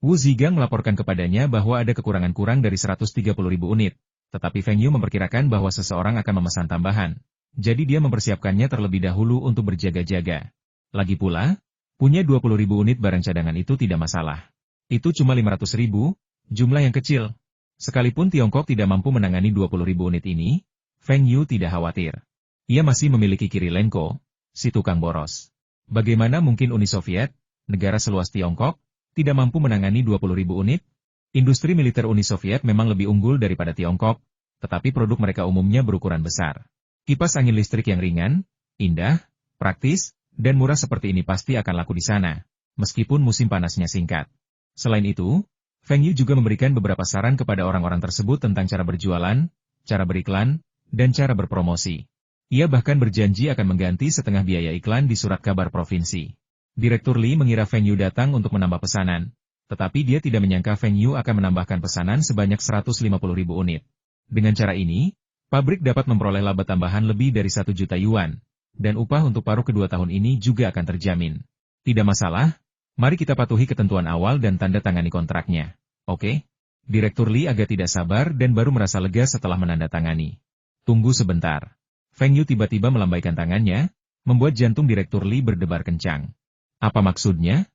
Wu Zigang melaporkan kepadanya bahwa ada kekurangan kurang dari 130.000 unit, tetapi Feng Yu memperkirakan bahwa seseorang akan memesan tambahan. Jadi dia mempersiapkannya terlebih dahulu untuk berjaga-jaga. Lagi pula, punya 20.000 unit barang cadangan itu tidak masalah. Itu cuma 500.000, jumlah yang kecil. Sekalipun Tiongkok tidak mampu menangani 20.000 unit ini, Feng Yu tidak khawatir. Ia masih memiliki Kirilenko, si tukang boros. Bagaimana mungkin Uni Soviet, negara seluas Tiongkok, tidak mampu menangani 20.000 unit? Industri militer Uni Soviet memang lebih unggul daripada Tiongkok, tetapi produk mereka umumnya berukuran besar. Kipas angin listrik yang ringan, indah, praktis, dan murah seperti ini pasti akan laku di sana, meskipun musim panasnya singkat. Selain itu, Feng Yu juga memberikan beberapa saran kepada orang-orang tersebut tentang cara berjualan, cara beriklan, dan cara berpromosi. Ia bahkan berjanji akan mengganti setengah biaya iklan di surat kabar provinsi. Direktur Li mengira Feng Yu datang untuk menambah pesanan, tetapi dia tidak menyangka Feng Yu akan menambahkan pesanan sebanyak 150.000 unit. Dengan cara ini, pabrik dapat memperoleh laba tambahan lebih dari 1 juta yuan, dan upah untuk paruh kedua tahun ini juga akan terjamin. Tidak masalah, mari kita patuhi ketentuan awal dan tanda tangani kontraknya. Oke? Direktur Li agak tidak sabar dan baru merasa lega setelah menandatangani. Tunggu sebentar. Feng Yu tiba-tiba melambaikan tangannya, membuat jantung Direktur Li berdebar kencang. Apa maksudnya?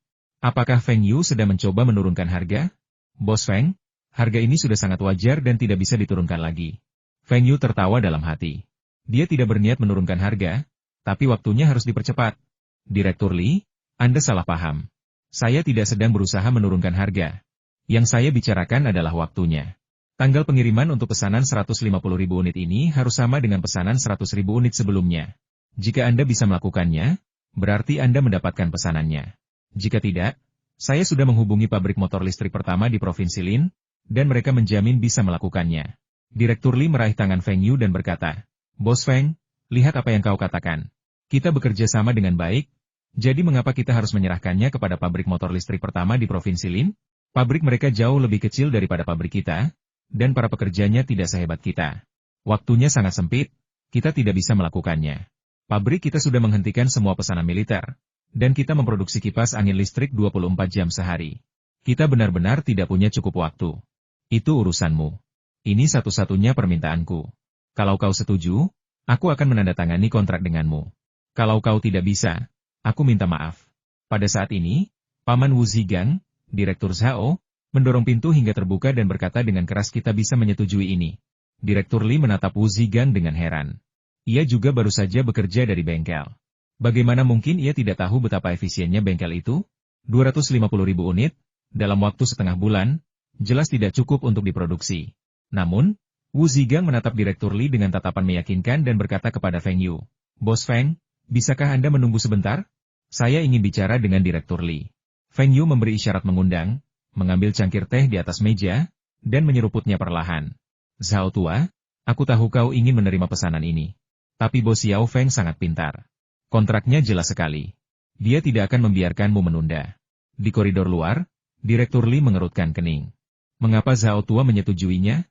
Apakah Feng Yu sedang mencoba menurunkan harga? Bos Feng, harga ini sudah sangat wajar dan tidak bisa diturunkan lagi. Feng Yu tertawa dalam hati. Dia tidak berniat menurunkan harga, tapi waktunya harus dipercepat. Direktur Li, Anda salah paham. Saya tidak sedang berusaha menurunkan harga. Yang saya bicarakan adalah waktunya. Tanggal pengiriman untuk pesanan 150.000 unit ini harus sama dengan pesanan 100.000 unit sebelumnya. Jika Anda bisa melakukannya, berarti Anda mendapatkan pesanannya. Jika tidak, saya sudah menghubungi pabrik motor listrik pertama di Provinsi Lin, dan mereka menjamin bisa melakukannya. Direktur Li meraih tangan Feng Yu dan berkata, Bos Feng, lihat apa yang kau katakan. Kita bekerja sama dengan baik, jadi mengapa kita harus menyerahkannya kepada pabrik motor listrik pertama di Provinsi Lin? Pabrik mereka jauh lebih kecil daripada pabrik kita, dan para pekerjanya tidak sehebat kita. Waktunya sangat sempit, kita tidak bisa melakukannya. Pabrik kita sudah menghentikan semua pesanan militer, dan kita memproduksi kipas angin listrik 24 jam sehari. Kita benar-benar tidak punya cukup waktu. Itu urusanmu. Ini satu-satunya permintaanku. Kalau kau setuju, aku akan menandatangani kontrak denganmu. Kalau kau tidak bisa, aku minta maaf. Pada saat ini, Paman Wu Zigang, Direktur Zhao, mendorong pintu hingga terbuka dan berkata dengan keras kita bisa menyetujui ini. Direktur Li menatap Wu Zigang dengan heran. Ia juga baru saja bekerja dari bengkel. Bagaimana mungkin ia tidak tahu betapa efisiennya bengkel itu? 250.000 unit, dalam waktu setengah bulan, jelas tidak cukup untuk diproduksi. Namun, Wu Zigang menatap Direktur Li dengan tatapan meyakinkan dan berkata kepada Feng Yu, Bos Feng, bisakah Anda menunggu sebentar? Saya ingin bicara dengan Direktur Li. Feng Yu memberi isyarat mengundang, mengambil cangkir teh di atas meja, dan menyeruputnya perlahan. Zhao tua, aku tahu kau ingin menerima pesanan ini. Tapi Bos Xiao Feng sangat pintar. Kontraknya jelas sekali. Dia tidak akan membiarkanmu menunda. Di koridor luar, Direktur Li mengerutkan kening. Mengapa Zhao tua menyetujuinya?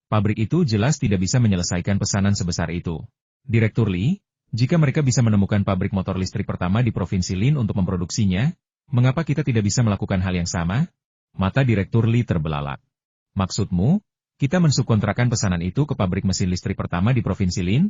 Pabrik itu jelas tidak bisa menyelesaikan pesanan sebesar itu. Direktur Li, jika mereka bisa menemukan pabrik motor listrik pertama di Provinsi Lin untuk memproduksinya, mengapa kita tidak bisa melakukan hal yang sama? Mata Direktur Li terbelalak. Maksudmu, kita mensubkontrakan pesanan itu ke pabrik mesin listrik pertama di Provinsi Lin?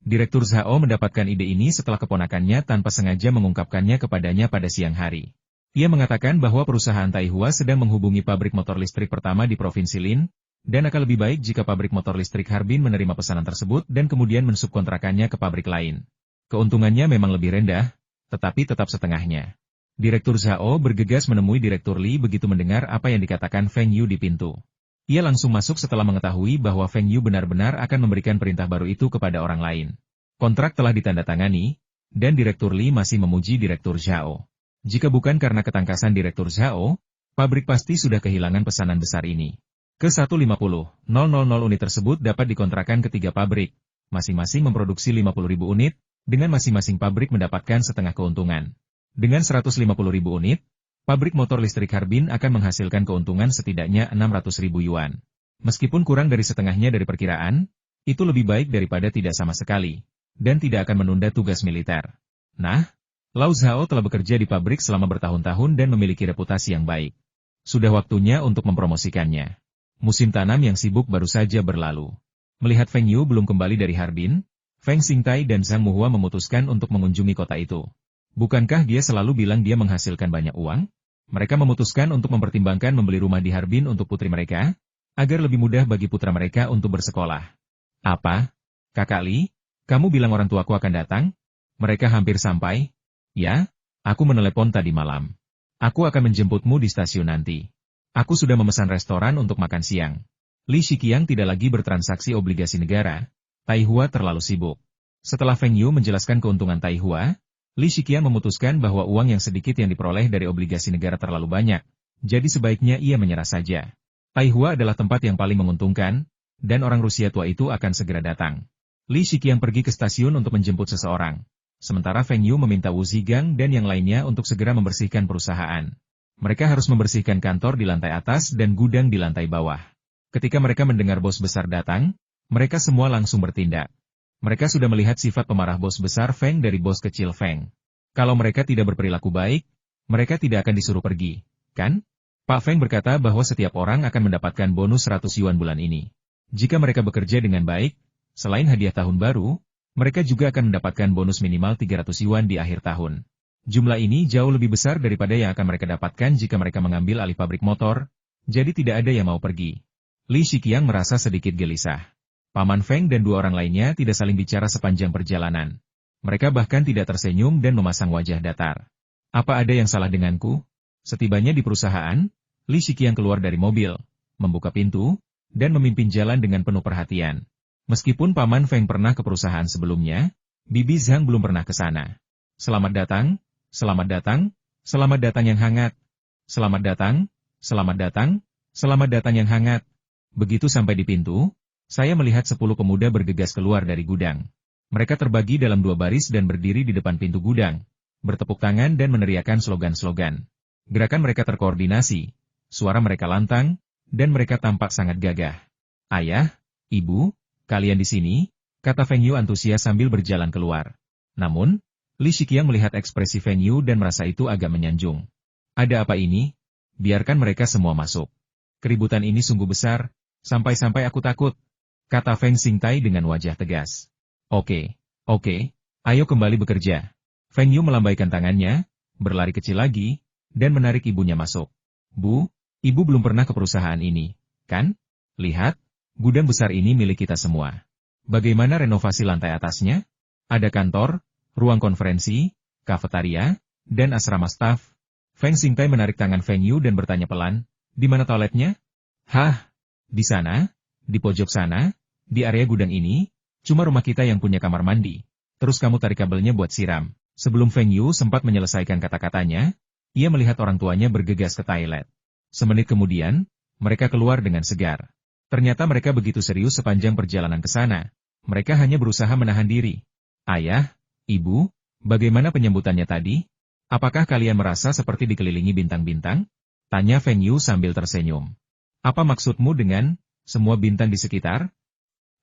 Direktur Zhao mendapatkan ide ini setelah keponakannya tanpa sengaja mengungkapkannya kepadanya pada siang hari. Ia mengatakan bahwa perusahaan Taihua sedang menghubungi pabrik motor listrik pertama di Provinsi Lin, dan akan lebih baik jika pabrik motor listrik Harbin menerima pesanan tersebut dan kemudian mensubkontrakannya ke pabrik lain. Keuntungannya memang lebih rendah, tetapi tetap setengahnya. Direktur Zhao bergegas menemui Direktur Li begitu mendengar apa yang dikatakan Feng Yu di pintu. Ia langsung masuk setelah mengetahui bahwa Feng Yu benar-benar akan memberikan perintah baru itu kepada orang lain. Kontrak telah ditandatangani, dan Direktur Li masih memuji Direktur Zhao. Jika bukan karena ketangkasan Direktur Zhao, pabrik pasti sudah kehilangan pesanan besar ini. Ke-150.000 unit tersebut dapat dikontrakkan ke 3 pabrik, masing-masing memproduksi 50.000 unit, dengan masing-masing pabrik mendapatkan setengah keuntungan. Dengan 150.000 unit, pabrik motor listrik Harbin akan menghasilkan keuntungan setidaknya 600.000 yuan. Meskipun kurang dari setengahnya dari perkiraan, itu lebih baik daripada tidak sama sekali, dan tidak akan menunda tugas militer. Nah, Lau Zhao telah bekerja di pabrik selama bertahun-tahun dan memiliki reputasi yang baik. Sudah waktunya untuk mempromosikannya. Musim tanam yang sibuk baru saja berlalu. Melihat Feng Yu belum kembali dari Harbin, Feng Xingtai dan Zhang Muhua memutuskan untuk mengunjungi kota itu. Bukankah dia selalu bilang dia menghasilkan banyak uang? Mereka memutuskan untuk mempertimbangkan membeli rumah di Harbin untuk putri mereka, agar lebih mudah bagi putra mereka untuk bersekolah. Apa? Kakak Li, kamu bilang orang tuaku akan datang? Mereka hampir sampai. Ya, aku menelepon tadi malam. Aku akan menjemputmu di stasiun nanti. Aku sudah memesan restoran untuk makan siang. Li Shiqiang tidak lagi bertransaksi obligasi negara. Taihua terlalu sibuk. Setelah Feng Yu menjelaskan keuntungan Taihua, Li Shiqiang memutuskan bahwa uang yang sedikit yang diperoleh dari obligasi negara terlalu banyak, jadi sebaiknya ia menyerah saja. Taihua adalah tempat yang paling menguntungkan, dan orang Rusia tua itu akan segera datang. Li Shiqiang pergi ke stasiun untuk menjemput seseorang. Sementara Feng Yu meminta Wu Zigang dan yang lainnya untuk segera membersihkan perusahaan. Mereka harus membersihkan kantor di lantai atas dan gudang di lantai bawah. Ketika mereka mendengar bos besar datang, mereka semua langsung bertindak. Mereka sudah melihat sifat pemarah bos besar Feng dari bos kecil Feng. Kalau mereka tidak berperilaku baik, mereka tidak akan disuruh pergi, kan? Pak Feng berkata bahwa setiap orang akan mendapatkan bonus 100 yuan bulan ini. Jika mereka bekerja dengan baik, selain hadiah tahun baru, mereka juga akan mendapatkan bonus minimal 300 yuan di akhir tahun. Jumlah ini jauh lebih besar daripada yang akan mereka dapatkan jika mereka mengambil alih pabrik motor, jadi tidak ada yang mau pergi. Li Shiqiang merasa sedikit gelisah. Paman Feng dan dua orang lainnya tidak saling bicara sepanjang perjalanan. Mereka bahkan tidak tersenyum dan memasang wajah datar. Apa ada yang salah denganku? Setibanya di perusahaan, Li Shiqiang keluar dari mobil, membuka pintu, dan memimpin jalan dengan penuh perhatian. Meskipun Paman Feng pernah ke perusahaan sebelumnya, Bibi Zhang belum pernah ke sana. Selamat datang, selamat datang, selamat datang yang hangat. Selamat datang, selamat datang, selamat datang yang hangat. Begitu sampai di pintu, saya melihat 10 pemuda bergegas keluar dari gudang. Mereka terbagi dalam 2 baris dan berdiri di depan pintu gudang, bertepuk tangan dan meneriakkan slogan-slogan. Gerakan mereka terkoordinasi, suara mereka lantang, dan mereka tampak sangat gagah. Ayah, ibu, kalian di sini, kata Feng Yu antusias sambil berjalan keluar. Namun, Li Shiqiang melihat ekspresi Feng Yu dan merasa itu agak menyanjung. Ada apa ini? Biarkan mereka semua masuk. Keributan ini sungguh besar, sampai-sampai aku takut, kata Feng Xingtai dengan wajah tegas. Oke, ayo kembali bekerja. Feng Yu melambaikan tangannya, berlari kecil lagi, dan menarik ibunya masuk. Bu, ibu belum pernah ke perusahaan ini, kan? Lihat, gudang besar ini milik kita semua. Bagaimana renovasi lantai atasnya? Ada kantor, ruang konferensi, kafetaria, dan asrama staf. Feng Xingtai menarik tangan Feng Yu dan bertanya pelan, di mana toiletnya? Hah? Di sana? Di pojok sana? Di area gudang ini? Cuma rumah kita yang punya kamar mandi. Terus kamu tarik kabelnya buat siram. Sebelum Feng Yu sempat menyelesaikan kata-katanya, ia melihat orang tuanya bergegas ke toilet. Semenit kemudian, mereka keluar dengan segar. Ternyata mereka begitu serius sepanjang perjalanan ke sana. Mereka hanya berusaha menahan diri. Ayah, ibu, bagaimana penyambutannya tadi? Apakah kalian merasa seperti dikelilingi bintang-bintang? Tanya Feng Yu sambil tersenyum. Apa maksudmu dengan semua bintang di sekitar?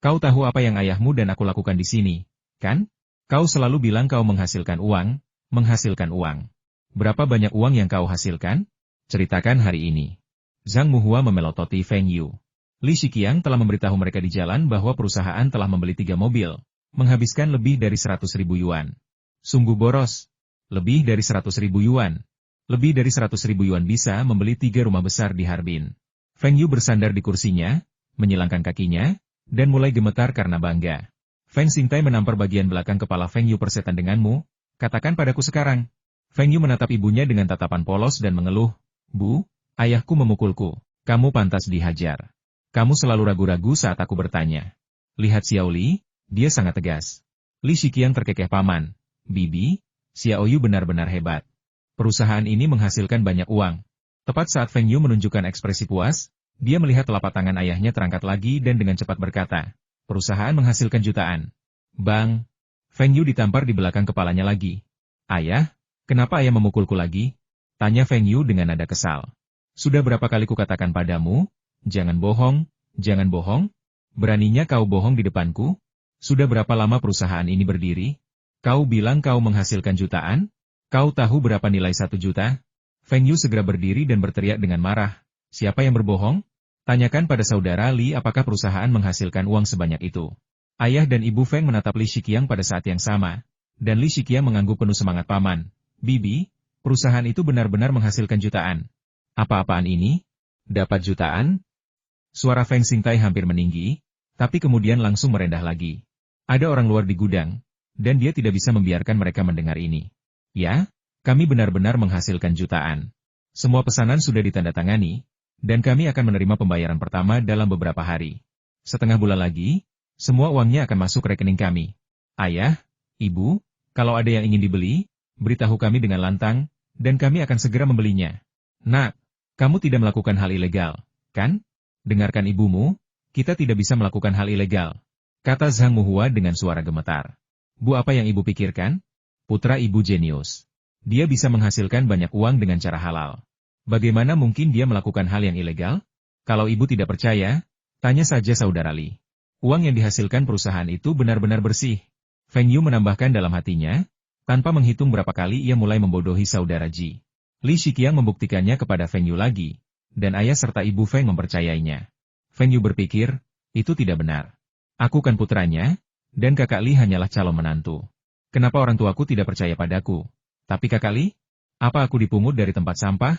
Kau tahu apa yang ayahmu dan aku lakukan di sini, kan? Kau selalu bilang kau menghasilkan uang, menghasilkan uang. Berapa banyak uang yang kau hasilkan? Ceritakan hari ini. Zhang Muhua memelototi Feng Yu. Li Shiqiang telah memberitahu mereka di jalan bahwa perusahaan telah membeli 3 mobil, menghabiskan lebih dari 100.000 yuan. Sungguh boros. Lebih dari 100.000 yuan. Lebih dari 100.000 yuan bisa membeli 3 rumah besar di Harbin. Feng Yu bersandar di kursinya, menyilangkan kakinya, dan mulai gemetar karena bangga. Feng Xingtai menampar bagian belakang kepala Feng Yu. Persetan denganmu, katakan padaku sekarang. Feng Yu menatap ibunya dengan tatapan polos dan mengeluh, Bu, ayahku memukulku, kamu pantas dihajar. Kamu selalu ragu-ragu saat aku bertanya. Lihat Xiao Li, dia sangat tegas. Li Shiqiang terkekeh paman. Bibi, Xiao Yu benar-benar hebat. Perusahaan ini menghasilkan banyak uang. Tepat saat Feng Yu menunjukkan ekspresi puas, dia melihat telapak tangan ayahnya terangkat lagi dan dengan cepat berkata, perusahaan menghasilkan jutaan. Bang! Feng Yu ditampar di belakang kepalanya lagi. Ayah, kenapa ayah memukulku lagi? Tanya Feng Yu dengan nada kesal. Sudah berapa kali kukatakan padamu? Jangan bohong, jangan bohong. Beraninya kau bohong di depanku? Sudah berapa lama perusahaan ini berdiri? Kau bilang kau menghasilkan jutaan? Kau tahu berapa nilai 1 juta? Feng Yu segera berdiri dan berteriak dengan marah. Siapa yang berbohong? Tanyakan pada saudara Li apakah perusahaan menghasilkan uang sebanyak itu. Ayah dan ibu Feng menatap Li Shiqiang pada saat yang sama. Dan Li Shiqiang mengangguk penuh semangat paman. Bibi, perusahaan itu benar-benar menghasilkan jutaan. Apa-apaan ini? Dapat jutaan? Suara Feng Xingtai hampir meninggi, tapi kemudian langsung merendah lagi. Ada orang luar di gudang, dan dia tidak bisa membiarkan mereka mendengar ini. Ya, kami benar-benar menghasilkan jutaan. Semua pesanan sudah ditandatangani, dan kami akan menerima pembayaran pertama dalam beberapa hari. Setengah bulan lagi, semua uangnya akan masuk rekening kami. Ayah, ibu, kalau ada yang ingin dibeli, beritahu kami dengan lantang, dan kami akan segera membelinya. Nak, kamu tidak melakukan hal ilegal, kan? Dengarkan ibumu, kita tidak bisa melakukan hal ilegal. Kata Zhang Muhua dengan suara gemetar. Bu, apa yang ibu pikirkan? Putra ibu jenius. Dia bisa menghasilkan banyak uang dengan cara halal. Bagaimana mungkin dia melakukan hal yang ilegal? Kalau ibu tidak percaya, tanya saja saudara Li. Uang yang dihasilkan perusahaan itu benar-benar bersih. Feng Yu menambahkan dalam hatinya, tanpa menghitung berapa kali ia mulai membodohi saudara Ji. Li Shiqiang membuktikannya kepada Feng Yu lagi, dan ayah serta ibu Feng mempercayainya. Feng Yu berpikir, itu tidak benar. Aku kan putranya, dan kakak Li hanyalah calon menantu. Kenapa orang tuaku tidak percaya padaku? Tapi kakak Li? Apa aku dipungut dari tempat sampah?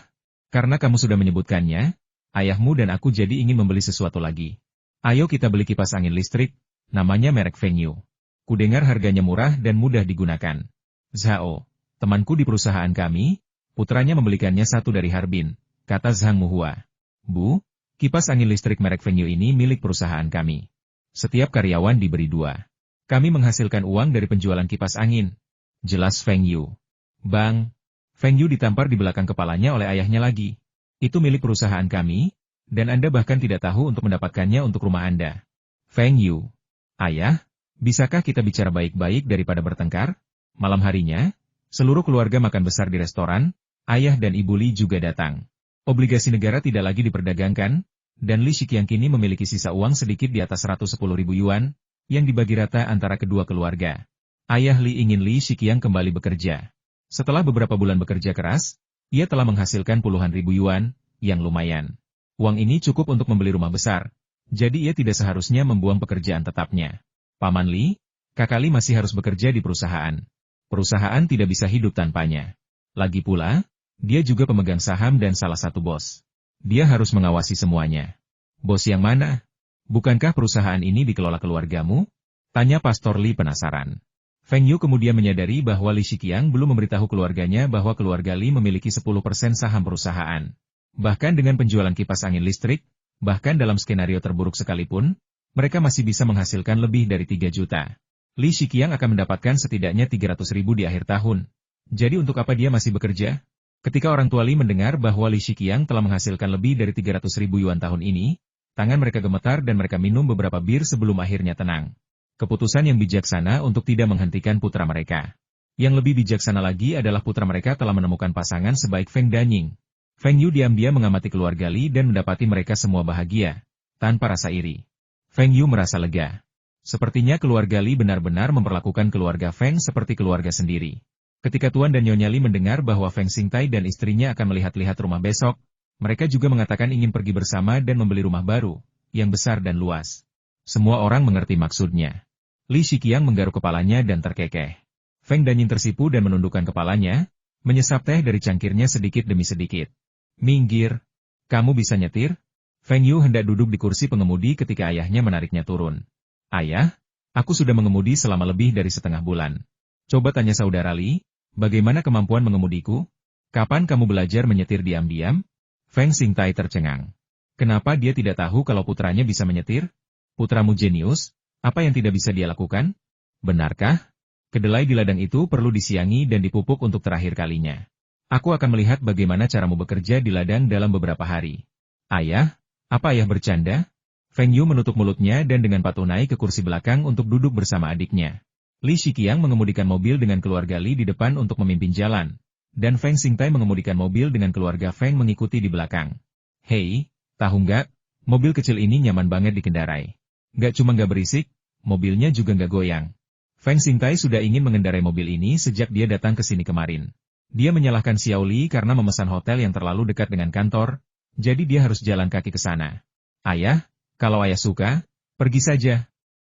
Karena kamu sudah menyebutkannya, ayahmu dan aku jadi ingin membeli sesuatu lagi. Ayo kita beli kipas angin listrik, namanya merek Feng Yu. Kudengar harganya murah dan mudah digunakan. Zhao, temanku di perusahaan kami, putranya membelikannya satu dari Harbin, kata Zhang Muhua. Bu, kipas angin listrik merek Feng Yu ini milik perusahaan kami. Setiap karyawan diberi 2. Kami menghasilkan uang dari penjualan kipas angin. Jelas Feng Yu. Bang, Feng Yu ditampar di belakang kepalanya oleh ayahnya lagi. Itu milik perusahaan kami, dan Anda bahkan tidak tahu untuk mendapatkannya untuk rumah Anda. Feng Yu. Ayah, bisakah kita bicara baik-baik daripada bertengkar? Malam harinya, seluruh keluarga makan besar di restoran, ayah dan ibu Li juga datang. Obligasi negara tidak lagi diperdagangkan, dan Li Shiqiang kini memiliki sisa uang sedikit di atas 110.000 yuan, yang dibagi rata antara kedua keluarga. Ayah Li ingin Li Shiqiang kembali bekerja. Setelah beberapa bulan bekerja keras, ia telah menghasilkan puluhan ribu yuan, yang lumayan. Uang ini cukup untuk membeli rumah besar, jadi ia tidak seharusnya membuang pekerjaan tetapnya. Paman Li, kakak Li masih harus bekerja di perusahaan. Perusahaan tidak bisa hidup tanpanya. Lagi pula, dia juga pemegang saham dan salah satu bos. Dia harus mengawasi semuanya. Bos yang mana? Bukankah perusahaan ini dikelola keluargamu? Tanya Pastor Li penasaran. Feng Yu kemudian menyadari bahwa Li Shiqiang belum memberitahu keluarganya bahwa keluarga Li memiliki 10% saham perusahaan. Bahkan dengan penjualan kipas angin listrik, bahkan dalam skenario terburuk sekalipun, mereka masih bisa menghasilkan lebih dari 3 juta. Li Shiqiang akan mendapatkan setidaknya 300.000 di akhir tahun. Jadi untuk apa dia masih bekerja? Ketika orang tua Li mendengar bahwa Li Shiqiang telah menghasilkan lebih dari 300.000 yuan tahun ini, tangan mereka gemetar dan mereka minum beberapa bir sebelum akhirnya tenang. Keputusan yang bijaksana untuk tidak menghentikan putra mereka. Yang lebih bijaksana lagi adalah putra mereka telah menemukan pasangan sebaik Feng Danying. Feng Yu diam-diam mengamati keluarga Li dan mendapati mereka semua bahagia, tanpa rasa iri. Feng Yu merasa lega. Sepertinya keluarga Li benar-benar memperlakukan keluarga Feng seperti keluarga sendiri. Ketika Tuan dan Nyonya Li mendengar bahwa Feng Xingtai dan istrinya akan melihat-lihat rumah besok, mereka juga mengatakan ingin pergi bersama dan membeli rumah baru, yang besar dan luas. Semua orang mengerti maksudnya. Li Shiqiang menggaruk kepalanya dan terkekeh. Feng Danying tersipu dan menundukkan kepalanya, menyesap teh dari cangkirnya sedikit demi sedikit. Minggir, kamu bisa nyetir? Feng Yu hendak duduk di kursi pengemudi ketika ayahnya menariknya turun. Ayah, aku sudah mengemudi selama lebih dari setengah bulan. Coba tanya saudara Li, bagaimana kemampuan mengemudiku? Kapan kamu belajar menyetir diam-diam? Feng Xingtai tercengang. Kenapa dia tidak tahu kalau putranya bisa menyetir? Putramu jenius, apa yang tidak bisa dia lakukan? Benarkah? Kedelai di ladang itu perlu disiangi dan dipupuk untuk terakhir kalinya. Aku akan melihat bagaimana caramu bekerja di ladang dalam beberapa hari. Ayah, apa ayah bercanda? Feng Yu menutup mulutnya dan dengan patuh naik ke kursi belakang untuk duduk bersama adiknya. Li Shiqiang mengemudikan mobil dengan keluarga Li di depan untuk memimpin jalan, dan Feng Xingtai mengemudikan mobil dengan keluarga Feng mengikuti di belakang. Hei, tahu nggak, mobil kecil ini nyaman banget dikendarai. Nggak cuma nggak berisik, mobilnya juga nggak goyang. Feng Xingtai sudah ingin mengendarai mobil ini sejak dia datang ke sini kemarin. Dia menyalahkan Xiao Li karena memesan hotel yang terlalu dekat dengan kantor, jadi dia harus jalan kaki ke sana. Ayah, kalau ayah suka, pergi saja.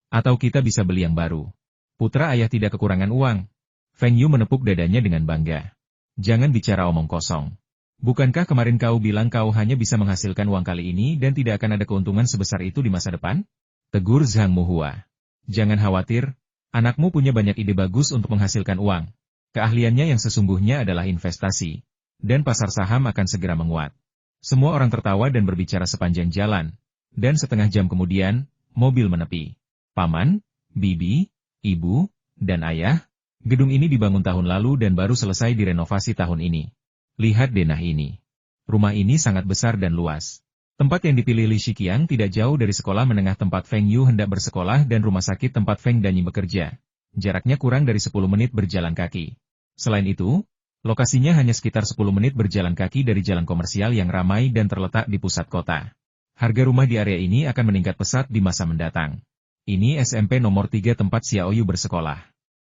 Atau kita bisa beli yang baru. Putra ayah tidak kekurangan uang. Feng Yu menepuk dadanya dengan bangga. Jangan bicara omong kosong. Bukankah kemarin kau bilang kau hanya bisa menghasilkan uang kali ini dan tidak akan ada keuntungan sebesar itu di masa depan? Tegur Zhang Muhua. Jangan khawatir, anakmu punya banyak ide bagus untuk menghasilkan uang. Keahliannya yang sesungguhnya adalah investasi, dan pasar saham akan segera menguat. Semua orang tertawa dan berbicara sepanjang jalan, dan setengah jam kemudian, mobil menepi. Paman, bibi, ibu, dan ayah, gedung ini dibangun tahun lalu dan baru selesai direnovasi tahun ini. Lihat denah ini. Rumah ini sangat besar dan luas. Tempat yang dipilih Li Shiqiang tidak jauh dari sekolah menengah tempat Feng Yu hendak bersekolah dan rumah sakit tempat Feng Danyi bekerja. Jaraknya kurang dari 10 menit berjalan kaki. Selain itu, lokasinya hanya sekitar 10 menit berjalan kaki dari jalan komersial yang ramai dan terletak di pusat kota. Harga rumah di area ini akan meningkat pesat di masa mendatang. Ini SMP nomor 3 tempat Xiao Yu bersekolah.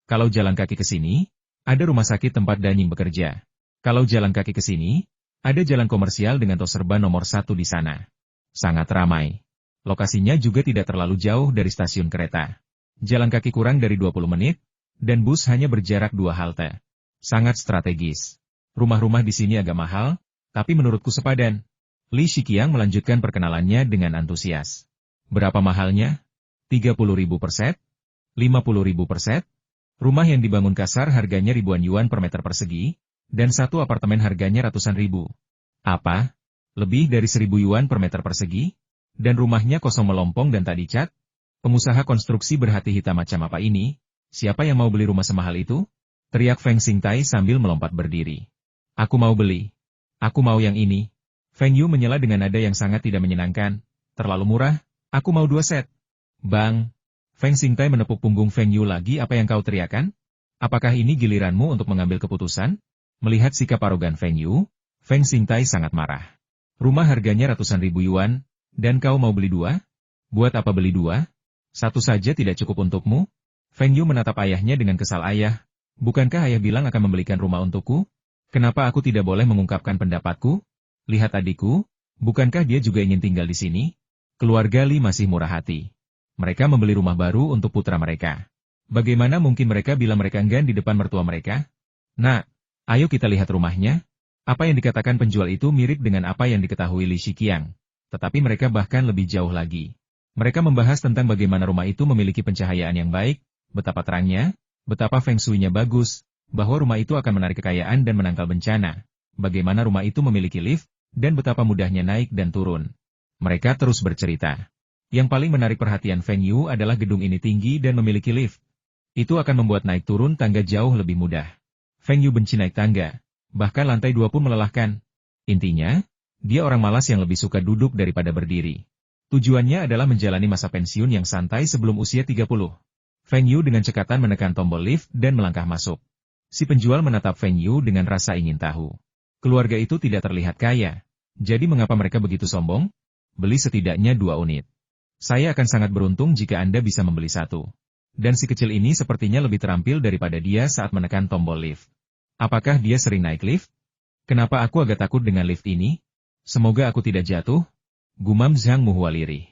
Kalau jalan kaki ke sini, ada rumah sakit tempat Danying bekerja. Kalau jalan kaki ke sini, ada jalan komersial dengan tos serba nomor 1 di sana. Sangat ramai. Lokasinya juga tidak terlalu jauh dari stasiun kereta. Jalan kaki kurang dari 20 menit, dan bus hanya berjarak 2 halte. Sangat strategis. Rumah-rumah di sini agak mahal, tapi menurutku sepadan. Li Shiqiang melanjutkan perkenalannya dengan antusias. Berapa mahalnya? 30.000 per set? 50.000 per set? Rumah yang dibangun kasar harganya ribuan yuan per meter persegi, dan satu apartemen harganya ratusan ribu. Apa? Lebih dari 1.000 yuan per meter persegi? Dan rumahnya kosong melompong dan tak dicat? Pengusaha konstruksi berhati hitam macam apa ini? Siapa yang mau beli rumah semahal itu? Teriak Feng Xingtai sambil melompat berdiri. Aku mau beli. Aku mau yang ini. Feng Yu menyela dengan nada yang sangat tidak menyenangkan. Terlalu murah, aku mau 2 set. Bang! Feng Xingtai menepuk punggung Feng Yu lagi. Apa yang kau teriakan? Apakah ini giliranmu untuk mengambil keputusan? Melihat sikap arogan Feng Yu, Feng Xingtai sangat marah. Rumah harganya ratusan ribu yuan, dan kau mau beli 2? Buat apa beli 2? Satu saja tidak cukup untukmu? Feng Yu menatap ayahnya dengan kesal. Ayah, bukankah ayah bilang akan membelikan rumah untukku? Kenapa aku tidak boleh mengungkapkan pendapatku? Lihat adikku, bukankah dia juga ingin tinggal di sini? Keluarga Li masih murah hati. Mereka membeli rumah baru untuk putra mereka. Bagaimana mungkin mereka bilang mereka enggan di depan mertua mereka? Nah, ayo kita lihat rumahnya. Apa yang dikatakan penjual itu mirip dengan apa yang diketahui Li Shiqiang. Tetapi mereka bahkan lebih jauh lagi. Mereka membahas tentang bagaimana rumah itu memiliki pencahayaan yang baik, betapa terangnya, betapa feng shui-nya bagus, bahwa rumah itu akan menarik kekayaan dan menangkal bencana, bagaimana rumah itu memiliki lift, dan betapa mudahnya naik dan turun. Mereka terus bercerita. Yang paling menarik perhatian Feng Yu adalah gedung ini tinggi dan memiliki lift. Itu akan membuat naik turun tangga jauh lebih mudah. Feng Yu benci naik tangga, bahkan lantai 2 pun melelahkan. Intinya, dia orang malas yang lebih suka duduk daripada berdiri. Tujuannya adalah menjalani masa pensiun yang santai sebelum usia 30. Feng Yu dengan cekatan menekan tombol lift dan melangkah masuk. Si penjual menatap Feng Yu dengan rasa ingin tahu. Keluarga itu tidak terlihat kaya. Jadi mengapa mereka begitu sombong? Beli setidaknya 2 unit. Saya akan sangat beruntung jika Anda bisa membeli 1. Dan si kecil ini sepertinya lebih terampil daripada dia saat menekan tombol lift. Apakah dia sering naik lift? Kenapa aku agak takut dengan lift ini? Semoga aku tidak jatuh. Gumam Zhang Muhua lirih.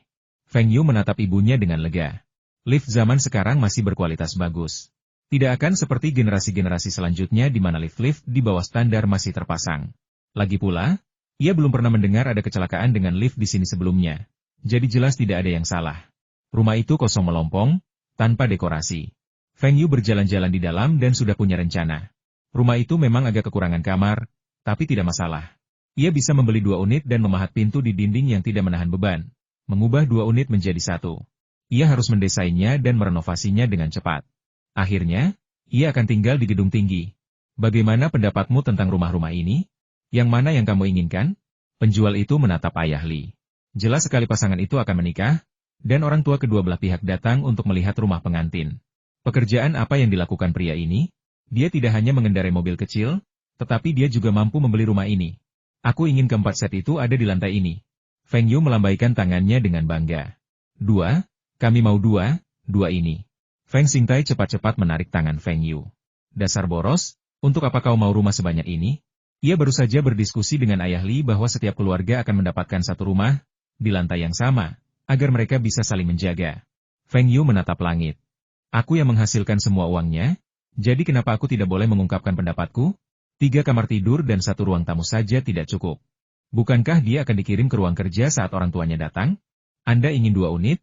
Feng Yu menatap ibunya dengan lega. Lift zaman sekarang masih berkualitas bagus. Tidak akan seperti generasi-generasi selanjutnya di mana lift-lift di bawah standar masih terpasang. Lagi pula, ia belum pernah mendengar ada kecelakaan dengan lift di sini sebelumnya. Jadi jelas tidak ada yang salah. Rumah itu kosong melompong, tanpa dekorasi. Feng Yu berjalan-jalan di dalam dan sudah punya rencana. Rumah itu memang agak kekurangan kamar, tapi tidak masalah. Ia bisa membeli 2 unit dan memahat pintu di dinding yang tidak menahan beban. Mengubah 2 unit menjadi 1. Ia harus mendesainnya dan merenovasinya dengan cepat. Akhirnya, ia akan tinggal di gedung tinggi. Bagaimana pendapatmu tentang rumah-rumah ini? Yang mana yang kamu inginkan? Penjual itu menatap ayah Li. Jelas sekali pasangan itu akan menikah, dan orang tua kedua belah pihak datang untuk melihat rumah pengantin. Pekerjaan apa yang dilakukan pria ini? Dia tidak hanya mengendarai mobil kecil, tetapi dia juga mampu membeli rumah ini. Aku ingin keempat set itu ada di lantai ini. Feng Yu melambaikan tangannya dengan bangga. 2, kami mau 2 ini. Feng Xingtai cepat-cepat menarik tangan Feng Yu. Dasar boros, Untuk apa kau mau rumah sebanyak ini? Ia baru saja berdiskusi dengan ayah Li bahwa setiap keluarga akan mendapatkan satu rumah, di lantai yang sama, agar mereka bisa saling menjaga. Feng Yu menatap langit. Aku yang menghasilkan semua uangnya, jadi kenapa aku tidak boleh mengungkapkan pendapatku? 3 kamar tidur dan 1 ruang tamu saja tidak cukup. Bukankah dia akan dikirim ke ruang kerja saat orang tuanya datang? Anda ingin 2 unit?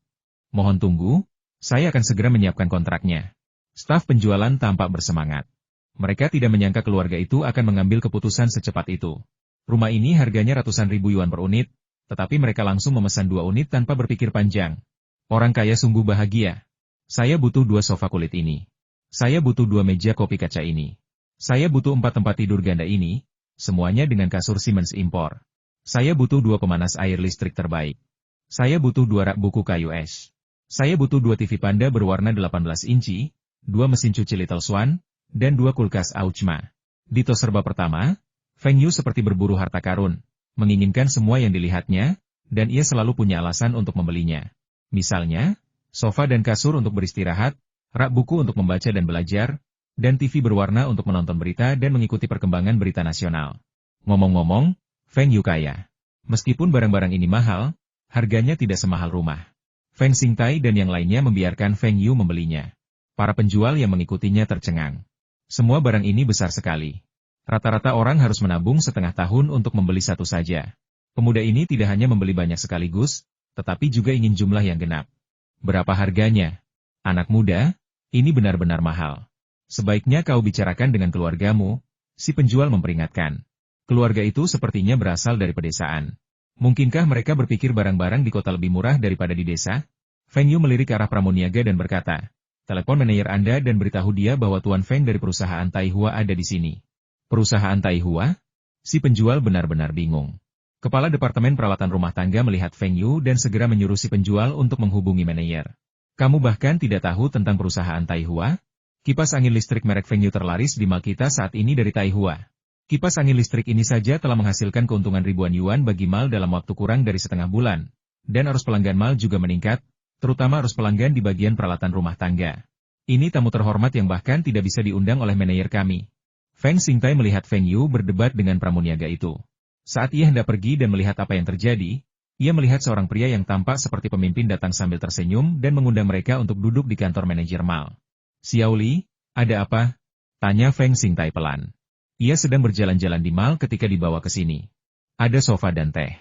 Mohon tunggu, saya akan segera menyiapkan kontraknya. Staf penjualan tampak bersemangat. Mereka tidak menyangka keluarga itu akan mengambil keputusan secepat itu. Rumah ini harganya ratusan ribu yuan per unit, tetapi mereka langsung memesan 2 unit tanpa berpikir panjang. Orang kaya sungguh bahagia. Saya butuh 2 sofa kulit ini. Saya butuh 2 meja kopi kaca ini. Saya butuh 4 tempat tidur ganda ini, semuanya dengan kasur Siemens impor. Saya butuh 2 pemanas air listrik terbaik. Saya butuh 2 rak buku kayu es. Saya butuh 2 TV panda berwarna 18 inci, 2 mesin cuci Little Swan, dan 2 kulkas Auchma. Di tos serba pertama, Feng Yu seperti berburu harta karun, menginginkan semua yang dilihatnya, dan ia selalu punya alasan untuk membelinya. Misalnya, sofa dan kasur untuk beristirahat, rak buku untuk membaca dan belajar, dan TV berwarna untuk menonton berita dan mengikuti perkembangan berita nasional. Ngomong-ngomong, Feng Yu kaya. Meskipun barang-barang ini mahal, harganya tidak semahal rumah. Feng Xingtai dan yang lainnya membiarkan Feng Yu membelinya. Para penjual yang mengikutinya tercengang. Semua barang ini besar sekali. Rata-rata orang harus menabung setengah tahun untuk membeli satu saja. Pemuda ini tidak hanya membeli banyak sekaligus, tetapi juga ingin jumlah yang genap. Berapa harganya? Anak muda, ini benar-benar mahal. Sebaiknya kau bicarakan dengan keluargamu, si penjual memperingatkan. Keluarga itu sepertinya berasal dari pedesaan. Mungkinkah mereka berpikir barang-barang di kota lebih murah daripada di desa? Feng Yu melirik ke arah pramuniaga dan berkata, telepon manajer Anda dan beritahu dia bahwa Tuan Feng dari perusahaan Taihua ada di sini. Perusahaan Taihua? Si penjual benar-benar bingung. Kepala Departemen Peralatan Rumah Tangga melihat Feng Yu dan segera menyuruh si penjual untuk menghubungi manajer. Kamu bahkan tidak tahu tentang perusahaan Taihua? Kipas angin listrik merek Feng Yu terlaris di mal kita saat ini dari Taihua. Kipas angin listrik ini saja telah menghasilkan keuntungan ribuan yuan bagi mal dalam waktu kurang dari setengah bulan. Dan arus pelanggan mal juga meningkat, terutama arus pelanggan di bagian peralatan rumah tangga. Ini tamu terhormat yang bahkan tidak bisa diundang oleh manajer kami. Feng Xingtai melihat Feng Yu berdebat dengan pramuniaga itu. Saat ia hendak pergi dan melihat apa yang terjadi, ia melihat seorang pria yang tampak seperti pemimpin datang sambil tersenyum dan mengundang mereka untuk duduk di kantor manajer mal. Xiao Li, ada apa? Tanya Feng Xingtai pelan. Ia sedang berjalan-jalan di mal ketika dibawa ke sini. Ada sofa dan teh.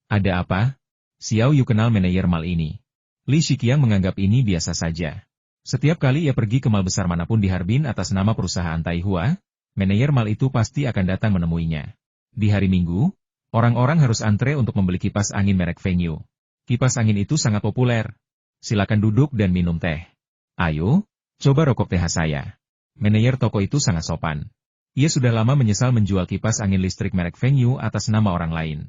Ada apa? Xiao Yu kenal manajer mal ini. Li Shiqiang menganggap ini biasa saja. Setiap kali ia pergi ke mal besar manapun di Harbin atas nama perusahaan Taihua, manajer mal itu pasti akan datang menemuinya. Di hari Minggu, orang-orang harus antre untuk membeli kipas angin merek Feng Yu. Kipas angin itu sangat populer. Silakan duduk dan minum teh. Ayo, coba rokok teh saya. Manajer toko itu sangat sopan. Ia sudah lama menyesal menjual kipas angin listrik merek Feng Yu atas nama orang lain.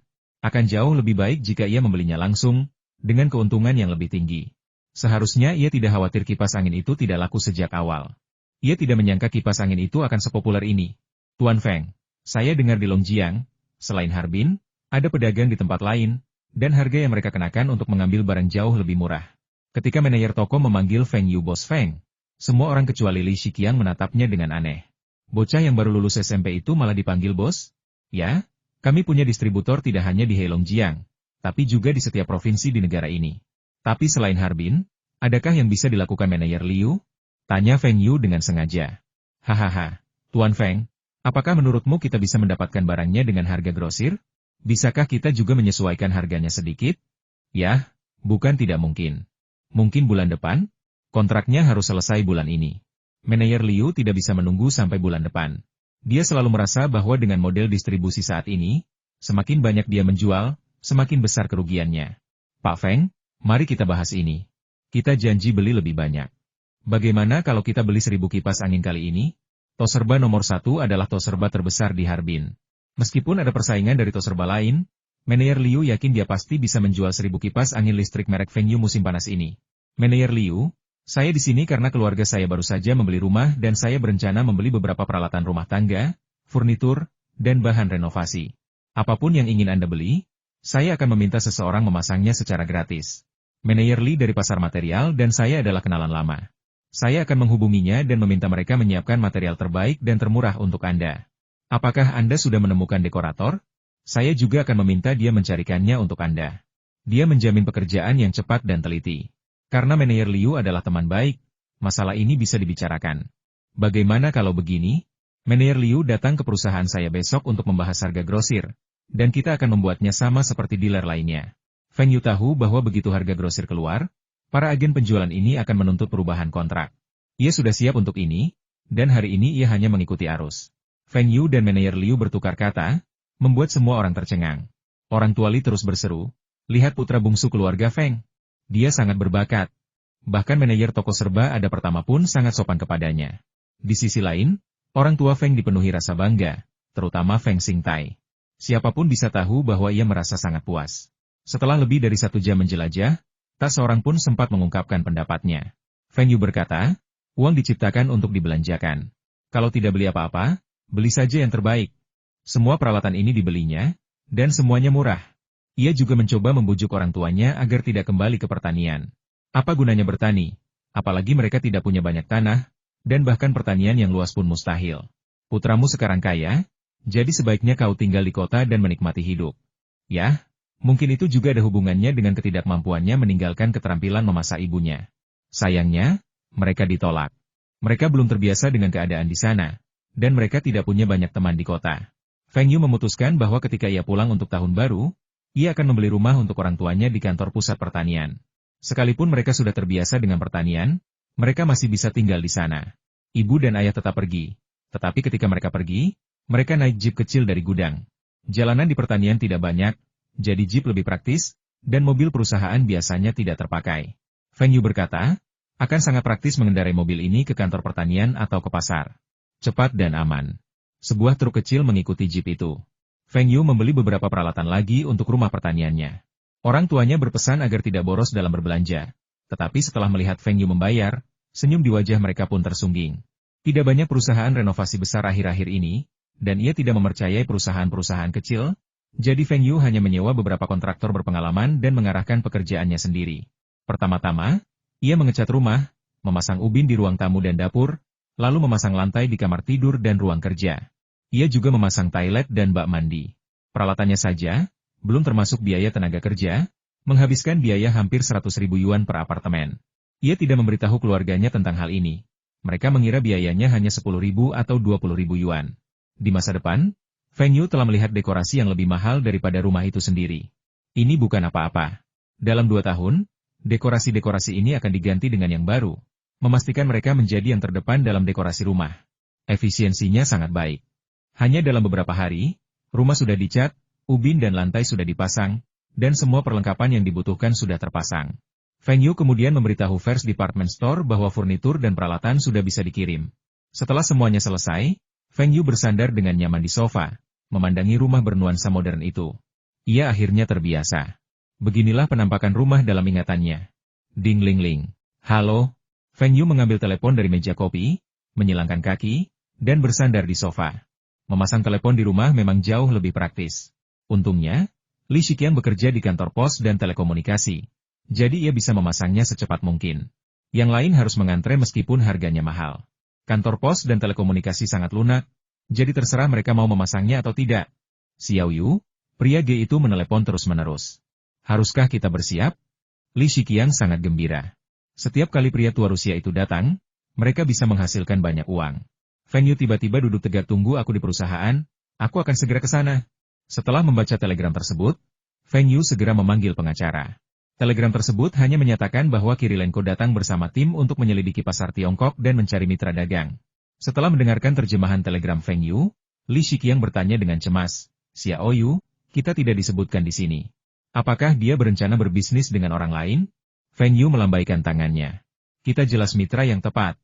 Akan jauh lebih baik jika ia membelinya langsung, dengan keuntungan yang lebih tinggi. Seharusnya ia tidak khawatir kipas angin itu tidak laku sejak awal. Ia tidak menyangka kipas angin itu akan sepopuler ini. Tuan Feng, saya dengar di Longjiang, selain Harbin, ada pedagang di tempat lain, dan harga yang mereka kenakan untuk mengambil barang jauh lebih murah. Ketika manajer toko memanggil Feng Yu Bos Feng, semua orang kecuali Li Shiqiang menatapnya dengan aneh. Bocah yang baru lulus SMP itu malah dipanggil bos? Ya, kami punya distributor tidak hanya di Heilongjiang, tapi juga di setiap provinsi di negara ini. Tapi selain Harbin, adakah yang bisa dilakukan manajer Liu? Tanya Feng Yu dengan sengaja. Hahaha, Tuan Feng, apakah menurutmu kita bisa mendapatkan barangnya dengan harga grosir? Bisakah kita juga menyesuaikan harganya sedikit? Ya, bukan tidak mungkin. Mungkin bulan depan? Kontraknya harus selesai bulan ini. Manajer Liu tidak bisa menunggu sampai bulan depan. Dia selalu merasa bahwa dengan model distribusi saat ini, semakin banyak dia menjual, semakin besar kerugiannya. Pak Feng, mari kita bahas ini. Kita janji beli lebih banyak. Bagaimana kalau kita beli 1000 kipas angin kali ini? Tos serba nomor 1 adalah tos serba terbesar di Harbin. Meskipun ada persaingan dari tos serba lain, manajer Liu yakin dia pasti bisa menjual 1000 kipas angin listrik merek Feng Yu musim panas ini. Manajer Liu, saya di sini karena keluarga saya baru saja membeli rumah dan saya berencana membeli beberapa peralatan rumah tangga, furnitur, dan bahan renovasi. Apapun yang ingin Anda beli, saya akan meminta seseorang memasangnya secara gratis. Manajer Li dari pasar material dan saya adalah kenalan lama. Saya akan menghubunginya dan meminta mereka menyiapkan material terbaik dan termurah untuk Anda. Apakah Anda sudah menemukan dekorator? Saya juga akan meminta dia mencarikannya untuk Anda. Dia menjamin pekerjaan yang cepat dan teliti. Karena manajer Liu adalah teman baik, masalah ini bisa dibicarakan. Bagaimana kalau begini? Manajer Liu datang ke perusahaan saya besok untuk membahas harga grosir, dan kita akan membuatnya sama seperti dealer lainnya. Feng Yu tahu bahwa begitu harga grosir keluar, para agen penjualan ini akan menuntut perubahan kontrak. Ia sudah siap untuk ini, dan hari ini ia hanya mengikuti arus. Feng Yu dan manajer Liu bertukar kata, membuat semua orang tercengang. Orang tua Li terus berseru, lihat putra bungsu keluarga Feng. Dia sangat berbakat. Bahkan manajer toko serba ada pertama pun sangat sopan kepadanya. Di sisi lain, orang tua Feng dipenuhi rasa bangga, terutama Feng Xingtai. Siapapun bisa tahu bahwa ia merasa sangat puas. Setelah lebih dari 1 jam menjelajah, tak seorang pun sempat mengungkapkan pendapatnya. Feng Yu berkata, uang diciptakan untuk dibelanjakan. Kalau tidak beli apa-apa, beli saja yang terbaik. Semua peralatan ini dibelinya, dan semuanya murah. Ia juga mencoba membujuk orang tuanya agar tidak kembali ke pertanian. Apa gunanya bertani? Apalagi mereka tidak punya banyak tanah, dan bahkan pertanian yang luas pun mustahil. Putramu sekarang kaya, jadi sebaiknya kau tinggal di kota dan menikmati hidup. Ya, mungkin itu juga ada hubungannya dengan ketidakmampuannya meninggalkan keterampilan memasak ibunya. Sayangnya, mereka ditolak. Mereka belum terbiasa dengan keadaan di sana, dan mereka tidak punya banyak teman di kota. Feng Yu memutuskan bahwa ketika ia pulang untuk tahun baru, ia akan membeli rumah untuk orang tuanya di kantor pusat pertanian. Sekalipun mereka sudah terbiasa dengan pertanian, mereka masih bisa tinggal di sana. Ibu dan ayah tetap pergi. Tetapi ketika mereka pergi, mereka naik jeep kecil dari gudang. Jalanan di pertanian tidak banyak, jadi jeep lebih praktis, dan mobil perusahaan biasanya tidak terpakai. Feng Yu berkata, akan sangat praktis mengendarai mobil ini ke kantor pertanian atau ke pasar. Cepat dan aman. Sebuah truk kecil mengikuti jeep itu. Feng Yu membeli beberapa peralatan lagi untuk rumah pertaniannya. Orang tuanya berpesan agar tidak boros dalam berbelanja. Tetapi setelah melihat Feng Yu membayar, senyum di wajah mereka pun tersungging. Tidak banyak perusahaan renovasi besar akhir-akhir ini, dan ia tidak mempercayai perusahaan-perusahaan kecil, jadi Feng Yu hanya menyewa beberapa kontraktor berpengalaman dan mengarahkan pekerjaannya sendiri. Pertama-tama, ia mengecat rumah, memasang ubin di ruang tamu dan dapur, lalu memasang lantai di kamar tidur dan ruang kerja. Ia juga memasang toilet dan bak mandi. Peralatannya saja, belum termasuk biaya tenaga kerja, menghabiskan biaya hampir 100.000 yuan per apartemen. Ia tidak memberitahu keluarganya tentang hal ini. Mereka mengira biayanya hanya 10.000 atau 20.000 yuan. Di masa depan, Feng Yu telah melihat dekorasi yang lebih mahal daripada rumah itu sendiri. Ini bukan apa-apa. Dalam 2 tahun, dekorasi-dekorasi ini akan diganti dengan yang baru, memastikan mereka menjadi yang terdepan dalam dekorasi rumah. Efisiensinya sangat baik. Hanya dalam beberapa hari, rumah sudah dicat, ubin dan lantai sudah dipasang, dan semua perlengkapan yang dibutuhkan sudah terpasang. Feng Yu kemudian memberitahu First Department Store bahwa furnitur dan peralatan sudah bisa dikirim. Setelah semuanya selesai, Feng Yu bersandar dengan nyaman di sofa, memandangi rumah bernuansa modern itu. Ia akhirnya terbiasa. Beginilah penampakan rumah dalam ingatannya. Ding ling ling. Halo? Feng Yu mengambil telepon dari meja kopi, menyilangkan kaki, dan bersandar di sofa. Memasang telepon di rumah memang jauh lebih praktis. Untungnya, Li Shiqiang bekerja di kantor pos dan telekomunikasi. Jadi ia bisa memasangnya secepat mungkin. Yang lain harus mengantre meskipun harganya mahal. Kantor pos dan telekomunikasi sangat lunak, jadi terserah mereka mau memasangnya atau tidak. Xiao Yu, pria G itu menelepon terus-menerus. Haruskah kita bersiap? Li Shiqiang sangat gembira. Setiap kali pria tua Rusia itu datang, mereka bisa menghasilkan banyak uang. Feng Yu tiba-tiba duduk tegak, tunggu aku di perusahaan, aku akan segera ke sana. Setelah membaca telegram tersebut, Feng Yu segera memanggil pengacara. Telegram tersebut hanya menyatakan bahwa Kirilenko datang bersama tim untuk menyelidiki pasar Tiongkok dan mencari mitra dagang. Setelah mendengarkan terjemahan telegram Feng Yu, Li Shiqiang bertanya dengan cemas, Xiao Yu, kita tidak disebutkan di sini. Apakah dia berencana berbisnis dengan orang lain? Feng Yu melambaikan tangannya. Kita jelas mitra yang tepat.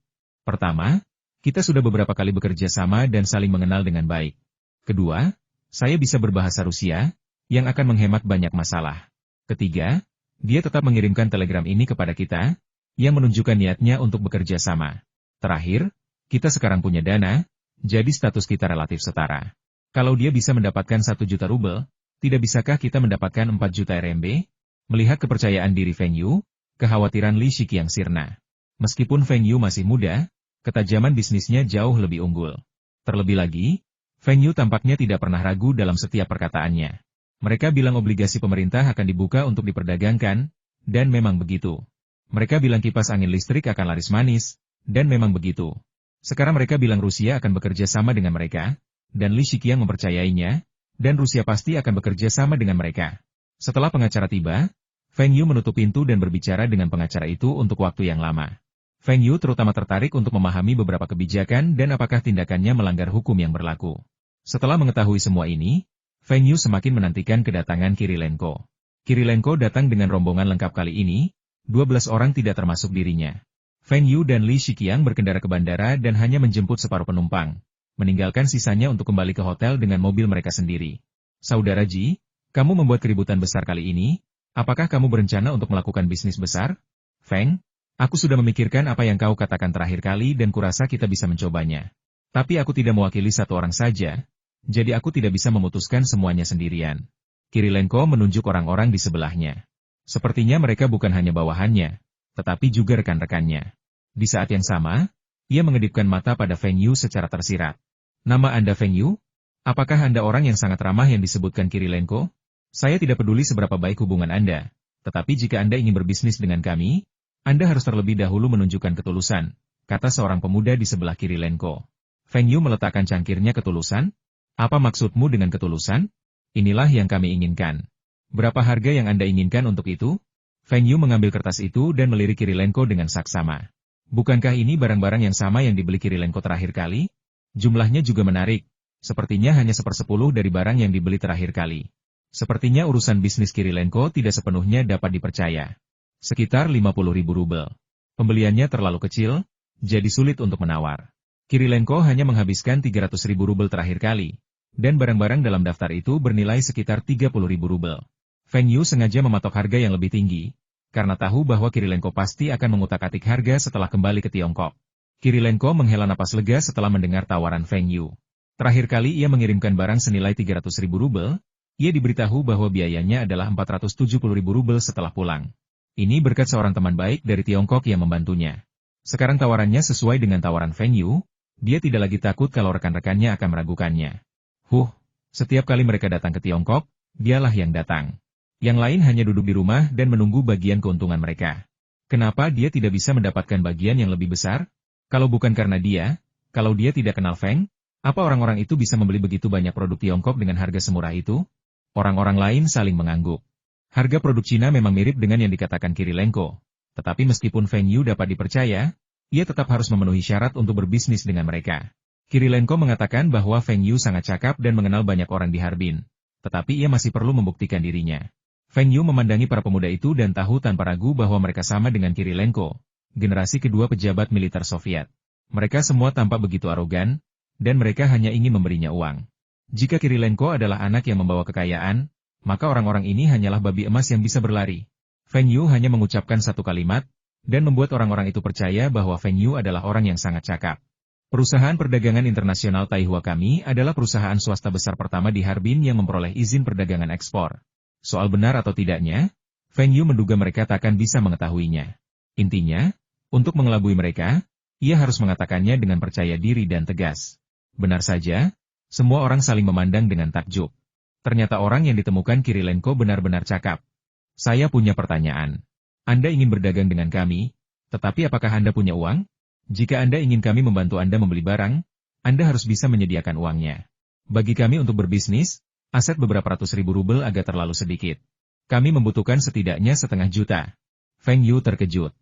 Pertama, kita sudah beberapa kali bekerja sama dan saling mengenal dengan baik. Kedua, saya bisa berbahasa Rusia, yang akan menghemat banyak masalah. Ketiga, dia tetap mengirimkan telegram ini kepada kita, yang menunjukkan niatnya untuk bekerja sama. Terakhir, kita sekarang punya dana, jadi status kita relatif setara. Kalau dia bisa mendapatkan 1 juta rubel, tidak bisakah kita mendapatkan 4 juta RMB? Melihat kepercayaan diri Feng Yu, kekhawatiran Li Shiqiang sirna. Meskipun Feng Yu masih muda, ketajaman bisnisnya jauh lebih unggul. Terlebih lagi, Feng Yu tampaknya tidak pernah ragu dalam setiap perkataannya. Mereka bilang obligasi pemerintah akan dibuka untuk diperdagangkan, dan memang begitu. Mereka bilang kipas angin listrik akan laris manis, dan memang begitu. Sekarang mereka bilang Rusia akan bekerja sama dengan mereka, dan Li Shiqiang mempercayainya, dan Rusia pasti akan bekerja sama dengan mereka. Setelah pengacara tiba, Feng Yu menutup pintu dan berbicara dengan pengacara itu untuk waktu yang lama. Feng Yu terutama tertarik untuk memahami beberapa kebijakan dan apakah tindakannya melanggar hukum yang berlaku. Setelah mengetahui semua ini, Feng Yu semakin menantikan kedatangan Kirilenko. Kirilenko datang dengan rombongan lengkap kali ini, 12 orang tidak termasuk dirinya. Feng Yu dan Li Shiqiang berkendara ke bandara dan hanya menjemput separuh penumpang, meninggalkan sisanya untuk kembali ke hotel dengan mobil mereka sendiri. Saudara Ji, kamu membuat keributan besar kali ini, apakah kamu berencana untuk melakukan bisnis besar? Feng, aku sudah memikirkan apa yang kau katakan terakhir kali dan kurasa kita bisa mencobanya. Tapi aku tidak mewakili satu orang saja, jadi aku tidak bisa memutuskan semuanya sendirian. Kirilenko menunjuk orang-orang di sebelahnya. Sepertinya mereka bukan hanya bawahannya, tetapi juga rekan-rekannya. Di saat yang sama, ia mengedipkan mata pada Feng Yu secara tersirat. Nama Anda Feng Yu? Apakah Anda orang yang sangat ramah yang disebutkan Kirilenko? Saya tidak peduli seberapa baik hubungan Anda, tetapi jika Anda ingin berbisnis dengan kami, Anda harus terlebih dahulu menunjukkan ketulusan, kata seorang pemuda di sebelah Kirilenko. Feng Yu meletakkan cangkirnya. Ketulusan? Apa maksudmu dengan ketulusan? Inilah yang kami inginkan. Berapa harga yang Anda inginkan untuk itu? Feng Yu mengambil kertas itu dan melirik Kirilenko dengan saksama. Bukankah ini barang-barang yang sama yang dibeli Kirilenko terakhir kali? Jumlahnya juga menarik. Sepertinya hanya 1/10 dari barang yang dibeli terakhir kali. Sepertinya urusan bisnis Kirilenko tidak sepenuhnya dapat dipercaya. Sekitar 50.000 rubel. Pembeliannya terlalu kecil, jadi sulit untuk menawar. Kirilenko hanya menghabiskan 300.000 rubel terakhir kali, dan barang-barang dalam daftar itu bernilai sekitar 30.000 rubel. Feng Yu sengaja mematok harga yang lebih tinggi, karena tahu bahwa Kirilenko pasti akan mengutak-atik harga setelah kembali ke Tiongkok. Kirilenko menghela napas lega setelah mendengar tawaran Feng Yu. Terakhir kali ia mengirimkan barang senilai 300.000 rubel, ia diberitahu bahwa biayanya adalah 470.000 rubel setelah pulang. Ini berkat seorang teman baik dari Tiongkok yang membantunya. Sekarang tawarannya sesuai dengan tawaran Feng Yu, dia tidak lagi takut kalau rekan-rekannya akan meragukannya. Setiap kali mereka datang ke Tiongkok, dialah yang datang. Yang lain hanya duduk di rumah dan menunggu bagian keuntungan mereka. Kenapa dia tidak bisa mendapatkan bagian yang lebih besar? Kalau bukan karena dia, kalau dia tidak kenal Feng, apa orang-orang itu bisa membeli begitu banyak produk Tiongkok dengan harga semurah itu? Orang-orang lain saling mengangguk. Harga produk Cina memang mirip dengan yang dikatakan Kirilenko. Tetapi meskipun Feng Yu dapat dipercaya, ia tetap harus memenuhi syarat untuk berbisnis dengan mereka. Kirilenko mengatakan bahwa Feng Yu sangat cakap dan mengenal banyak orang di Harbin. Tetapi ia masih perlu membuktikan dirinya. Feng Yu memandangi para pemuda itu dan tahu tanpa ragu bahwa mereka sama dengan Kirilenko, generasi kedua pejabat militer Soviet. Mereka semua tampak begitu arogan, dan mereka hanya ingin memberinya uang. Jika Kirilenko adalah anak yang membawa kekayaan, maka orang-orang ini hanyalah babi emas yang bisa berlari. Feng Yu hanya mengucapkan satu kalimat, dan membuat orang-orang itu percaya bahwa Feng Yu adalah orang yang sangat cakap. Perusahaan perdagangan internasional Taihua kami adalah perusahaan swasta besar pertama di Harbin yang memperoleh izin perdagangan ekspor. Soal benar atau tidaknya, Feng Yu menduga mereka takkan bisa mengetahuinya. Intinya, untuk mengelabui mereka, ia harus mengatakannya dengan percaya diri dan tegas. Benar saja, semua orang saling memandang dengan takjub. Ternyata orang yang ditemukan Kirilenko benar-benar cakap. Saya punya pertanyaan. Anda ingin berdagang dengan kami, tetapi apakah Anda punya uang? Jika Anda ingin kami membantu Anda membeli barang, Anda harus bisa menyediakan uangnya. Bagi kami untuk berbisnis, aset beberapa ratus ribu rubel agak terlalu sedikit. Kami membutuhkan setidaknya 500 juta. Feng Yu terkejut.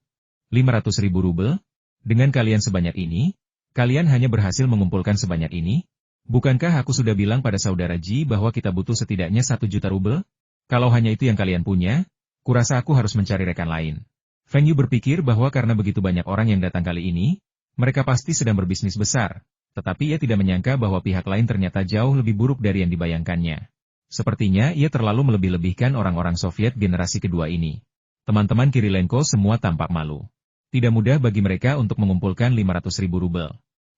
500.000 rubel? Dengan kalian sebanyak ini, kalian hanya berhasil mengumpulkan sebanyak ini? Bukankah aku sudah bilang pada saudara Ji bahwa kita butuh setidaknya 1 juta rubel? Kalau hanya itu yang kalian punya, kurasa aku harus mencari rekan lain. Feng Yu berpikir bahwa karena begitu banyak orang yang datang kali ini, mereka pasti sedang berbisnis besar. Tetapi ia tidak menyangka bahwa pihak lain ternyata jauh lebih buruk dari yang dibayangkannya. Sepertinya ia terlalu melebih-lebihkan orang-orang Soviet generasi kedua ini. Teman-teman Kirilenko semua tampak malu. Tidak mudah bagi mereka untuk mengumpulkan 500.000 rubel.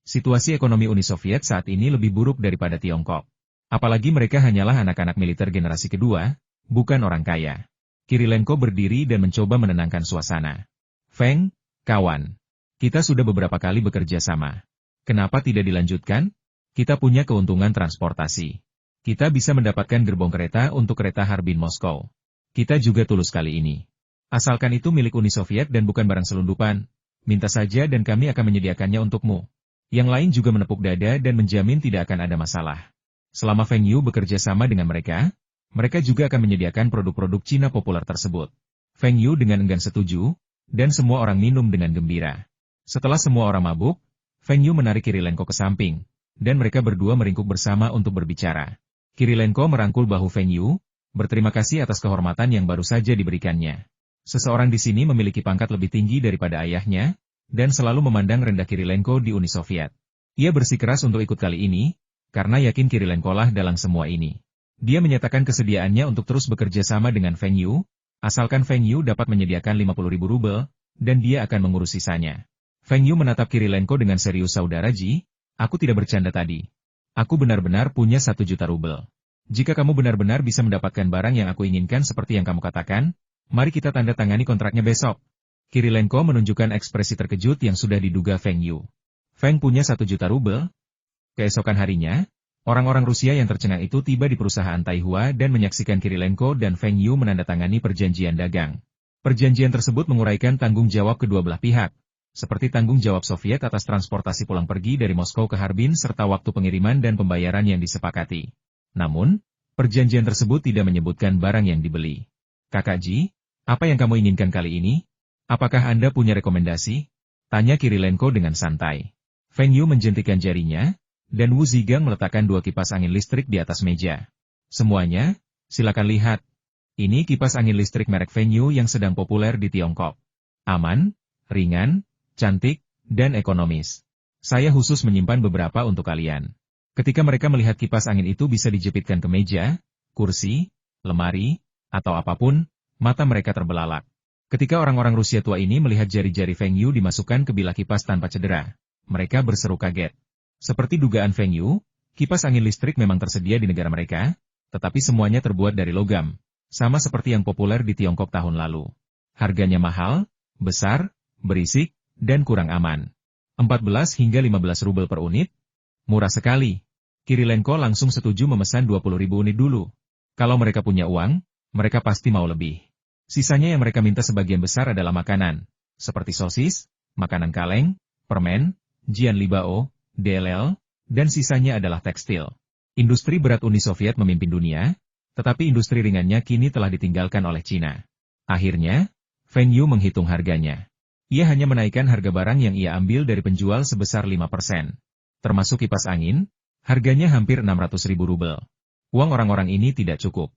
Situasi ekonomi Uni Soviet saat ini lebih buruk daripada Tiongkok. Apalagi mereka hanyalah anak-anak militer generasi kedua, bukan orang kaya. Kirilenko berdiri dan mencoba menenangkan suasana. Feng, kawan. Kita sudah beberapa kali bekerja sama. Kenapa tidak dilanjutkan? Kita punya keuntungan transportasi. Kita bisa mendapatkan gerbong kereta untuk kereta Harbin Moskow. Kita juga tulus kali ini. Asalkan itu milik Uni Soviet dan bukan barang selundupan, minta saja dan kami akan menyediakannya untukmu. Yang lain juga menepuk dada dan menjamin tidak akan ada masalah. Selama Feng Yu bekerja sama dengan mereka juga akan menyediakan produk-produk Cina populer tersebut. Feng Yu dengan enggan setuju, dan semua orang minum dengan gembira. Setelah semua orang mabuk, Feng Yu menarik Kirilenko ke samping, dan mereka berdua meringkuk bersama untuk berbicara. Kirilenko merangkul bahu Feng Yu, berterima kasih atas kehormatan yang baru saja diberikannya. Seseorang di sini memiliki pangkat lebih tinggi daripada ayahnya, dan selalu memandang rendah Kirilenko di Uni Soviet. Ia bersikeras untuk ikut kali ini, karena yakin Kirilenko lah dalam semua ini. Dia menyatakan kesediaannya untuk terus bekerja sama dengan Feng Yu, asalkan Feng Yu dapat menyediakan 50.000 rubel, dan dia akan mengurus sisanya. Feng Yu menatap Kirilenko dengan serius. Saudara Ji, aku tidak bercanda tadi. Aku benar-benar punya 1 juta rubel. Jika kamu benar-benar bisa mendapatkan barang yang aku inginkan seperti yang kamu katakan, mari kita tanda tangani kontraknya besok. Kirilenko menunjukkan ekspresi terkejut yang sudah diduga Feng Yu. Feng punya 1 juta rubel? Keesokan harinya, orang-orang Rusia yang tercengang itu tiba di perusahaan Taihua dan menyaksikan Kirilenko dan Feng Yu menandatangani perjanjian dagang. Perjanjian tersebut menguraikan tanggung jawab kedua belah pihak, seperti tanggung jawab Soviet atas transportasi pulang pergi dari Moskow ke Harbin serta waktu pengiriman dan pembayaran yang disepakati. Namun, perjanjian tersebut tidak menyebutkan barang yang dibeli. Kakak Ji, apa yang kamu inginkan kali ini? Apakah Anda punya rekomendasi? Tanya Kirilenko dengan santai. Feng Yu menjentikan jarinya, dan Wu Zigang meletakkan 2 kipas angin listrik di atas meja. Semuanya, silakan lihat. Ini kipas angin listrik merek Feng Yu yang sedang populer di Tiongkok. Aman, ringan, cantik, dan ekonomis. Saya khusus menyimpan beberapa untuk kalian. Ketika mereka melihat kipas angin itu bisa dijepitkan ke meja, kursi, lemari, atau apapun, mata mereka terbelalak. Ketika orang-orang Rusia tua ini melihat jari-jari Feng Yu dimasukkan ke bilah kipas tanpa cedera, mereka berseru kaget. Seperti dugaan Feng Yu, kipas angin listrik memang tersedia di negara mereka, tetapi semuanya terbuat dari logam, sama seperti yang populer di Tiongkok tahun lalu. Harganya mahal, besar, berisik, dan kurang aman. 14 hingga 15 rubel per unit? Murah sekali. Kirilenko langsung setuju memesan 20.000 unit dulu. Kalau mereka punya uang, mereka pasti mau lebih. Sisanya yang mereka minta sebagian besar adalah makanan, seperti sosis, makanan kaleng, permen, jianlibao, DLL, dan sisanya adalah tekstil. Industri berat Uni Soviet memimpin dunia, tetapi industri ringannya kini telah ditinggalkan oleh Cina. Akhirnya, Feng Yu menghitung harganya. Ia hanya menaikkan harga barang yang ia ambil dari penjual sebesar 5%. Termasuk kipas angin, harganya hampir 600.000 rubel. Uang orang-orang ini tidak cukup.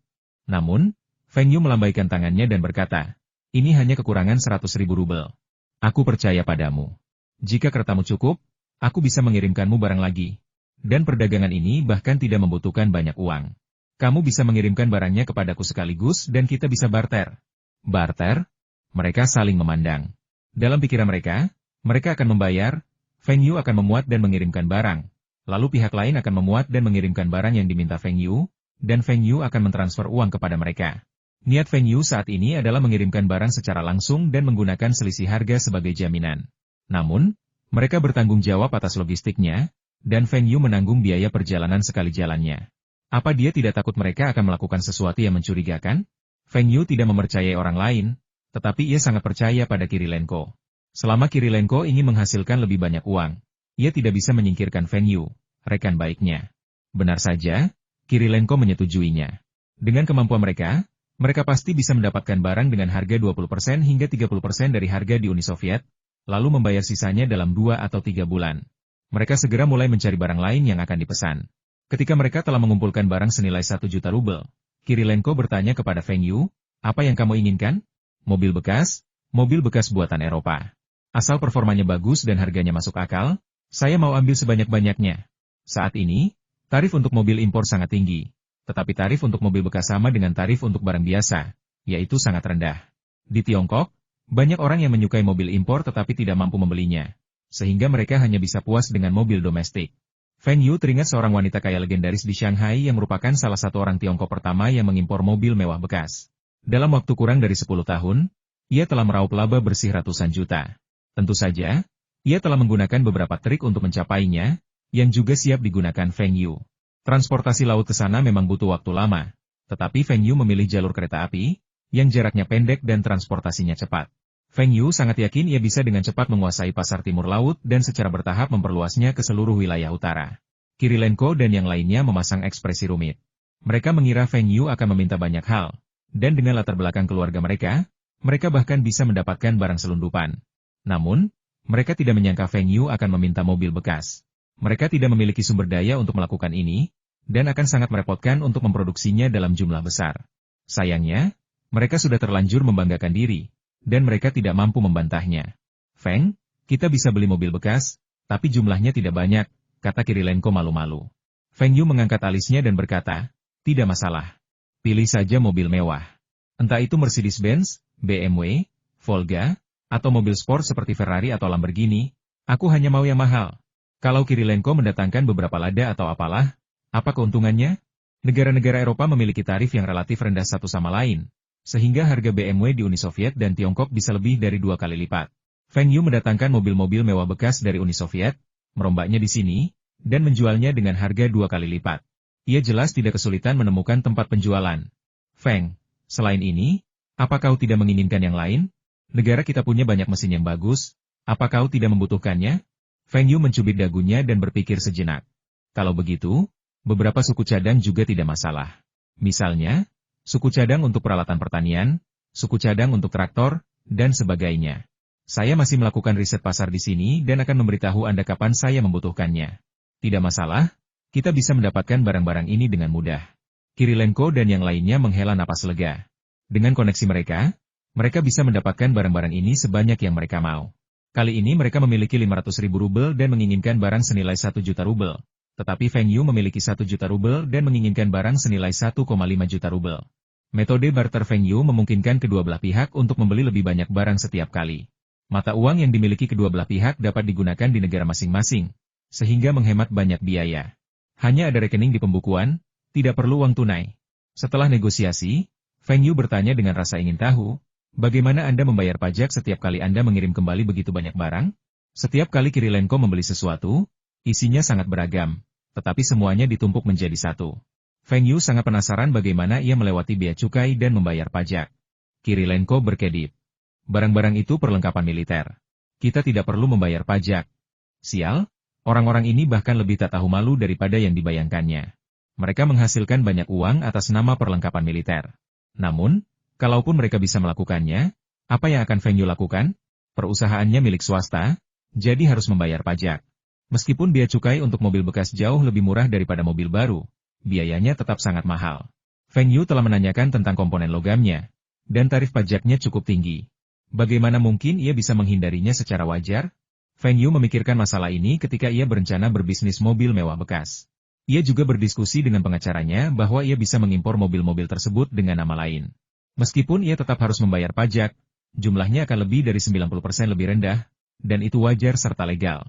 Namun, Feng Yu melambaikan tangannya dan berkata, ini hanya kekurangan 100.000 rubel. Aku percaya padamu. Jika keretamu cukup, aku bisa mengirimkanmu barang lagi. Dan perdagangan ini bahkan tidak membutuhkan banyak uang. Kamu bisa mengirimkan barangnya kepadaku sekaligus dan kita bisa barter. Barter? Mereka saling memandang. Dalam pikiran mereka akan membayar, Feng Yu akan memuat dan mengirimkan barang. Lalu pihak lain akan memuat dan mengirimkan barang yang diminta Feng Yu, dan Feng Yu akan mentransfer uang kepada mereka. Niat Feng Yu saat ini adalah mengirimkan barang secara langsung dan menggunakan selisih harga sebagai jaminan. Namun, mereka bertanggung jawab atas logistiknya, dan Feng Yu menanggung biaya perjalanan sekali jalannya. Apa dia tidak takut mereka akan melakukan sesuatu yang mencurigakan? Feng Yu tidak mempercayai orang lain, tetapi ia sangat percaya pada Kirilenko. Selama Kirilenko ingin menghasilkan lebih banyak uang, ia tidak bisa menyingkirkan Feng Yu, rekan baiknya. Benar saja, Kirilenko menyetujuinya. Dengan kemampuan mereka pasti bisa mendapatkan barang dengan harga 20% hingga 30% dari harga di Uni Soviet, lalu membayar sisanya dalam 2 atau 3 bulan. Mereka segera mulai mencari barang lain yang akan dipesan. Ketika mereka telah mengumpulkan barang senilai 1 juta rubel, Kirilenko bertanya kepada Feng Yu, apa yang kamu inginkan? Mobil bekas buatan Eropa. Asal performanya bagus dan harganya masuk akal, saya mau ambil sebanyak-banyaknya. Saat ini, tarif untuk mobil impor sangat tinggi, tetapi tarif untuk mobil bekas sama dengan tarif untuk barang biasa, yaitu sangat rendah. Di Tiongkok, banyak orang yang menyukai mobil impor tetapi tidak mampu membelinya, sehingga mereka hanya bisa puas dengan mobil domestik. Feng Yu teringat seorang wanita kaya legendaris di Shanghai yang merupakan salah satu orang Tiongkok pertama yang mengimpor mobil mewah bekas. Dalam waktu kurang dari 10 tahun, ia telah meraup laba bersih ratusan juta. Tentu saja, Ia telah menggunakan beberapa trik untuk mencapainya, yang juga siap digunakan Feng Yu. Transportasi laut ke sana memang butuh waktu lama, tetapi Feng Yu memilih jalur kereta api, yang jaraknya pendek dan transportasinya cepat. Feng Yu sangat yakin ia bisa dengan cepat menguasai pasar timur laut dan secara bertahap memperluasnya ke seluruh wilayah utara. Kirilenko dan yang lainnya memasang ekspresi rumit. Mereka mengira Feng Yu akan meminta banyak hal, dan dengan latar belakang keluarga mereka bahkan bisa mendapatkan barang selundupan. Namun, mereka tidak menyangka Feng Yu akan meminta mobil bekas. Mereka tidak memiliki sumber daya untuk melakukan ini, dan akan sangat merepotkan untuk memproduksinya dalam jumlah besar. Sayangnya, mereka sudah terlanjur membanggakan diri, dan mereka tidak mampu membantahnya. Feng, kita bisa beli mobil bekas, tapi jumlahnya tidak banyak, kata Kirilenko malu-malu. Feng Yu mengangkat alisnya dan berkata, tidak masalah. Pilih saja mobil mewah. Entah itu Mercedes-Benz, BMW, Volga, atau mobil sport seperti Ferrari atau Lamborghini, aku hanya mau yang mahal. Kalau Kirilenko mendatangkan beberapa Lada atau apalah, apa keuntungannya? Negara-negara Eropa memiliki tarif yang relatif rendah satu sama lain, sehingga harga BMW di Uni Soviet dan Tiongkok bisa lebih dari 2 kali lipat. Feng Yu mendatangkan mobil-mobil mewah bekas dari Uni Soviet, merombaknya di sini, dan menjualnya dengan harga 2 kali lipat. Ia jelas tidak kesulitan menemukan tempat penjualan. Feng, selain ini, apa kau tidak menginginkan yang lain? Negara kita punya banyak mesin yang bagus, apa kau tidak membutuhkannya? Feng Yu mencubit dagunya dan berpikir sejenak. Kalau begitu, beberapa suku cadang juga tidak masalah. Misalnya, suku cadang untuk peralatan pertanian, suku cadang untuk traktor, dan sebagainya. Saya masih melakukan riset pasar di sini dan akan memberitahu Anda kapan saya membutuhkannya. Tidak masalah, kita bisa mendapatkan barang-barang ini dengan mudah. Kirilenko dan yang lainnya menghela napas lega. Dengan koneksi mereka bisa mendapatkan barang-barang ini sebanyak yang mereka mau. Kali ini mereka memiliki 500.000 rubel dan menginginkan barang senilai 1 juta rubel. Tetapi Feng Yu memiliki 1 juta rubel dan menginginkan barang senilai 1,5 juta rubel. Metode barter Feng Yu memungkinkan kedua belah pihak untuk membeli lebih banyak barang setiap kali. Mata uang yang dimiliki kedua belah pihak dapat digunakan di negara masing-masing, sehingga menghemat banyak biaya. Hanya ada rekening di pembukuan, tidak perlu uang tunai. Setelah negosiasi, Feng Yu bertanya dengan rasa ingin tahu, bagaimana Anda membayar pajak setiap kali Anda mengirim kembali begitu banyak barang? Setiap kali Kirilenko membeli sesuatu, isinya sangat beragam, tetapi semuanya ditumpuk menjadi satu. Feng Yu sangat penasaran bagaimana ia melewati bea cukai dan membayar pajak. Kirilenko berkedip. Barang-barang itu perlengkapan militer. Kita tidak perlu membayar pajak. Sial, orang-orang ini bahkan lebih tak tahu malu daripada yang dibayangkannya. Mereka menghasilkan banyak uang atas nama perlengkapan militer. Namun, kalaupun mereka bisa melakukannya, apa yang akan Feng Yu lakukan? Perusahaannya milik swasta, jadi harus membayar pajak. Meskipun bea cukai untuk mobil bekas jauh lebih murah daripada mobil baru, biayanya tetap sangat mahal. Feng Yu telah menanyakan tentang komponen logamnya, dan tarif pajaknya cukup tinggi. Bagaimana mungkin ia bisa menghindarinya secara wajar? Feng Yu memikirkan masalah ini ketika ia berencana berbisnis mobil mewah bekas. Ia juga berdiskusi dengan pengacaranya bahwa ia bisa mengimpor mobil-mobil tersebut dengan nama lain. Meskipun ia tetap harus membayar pajak, jumlahnya akan lebih dari 90% lebih rendah, dan itu wajar serta legal.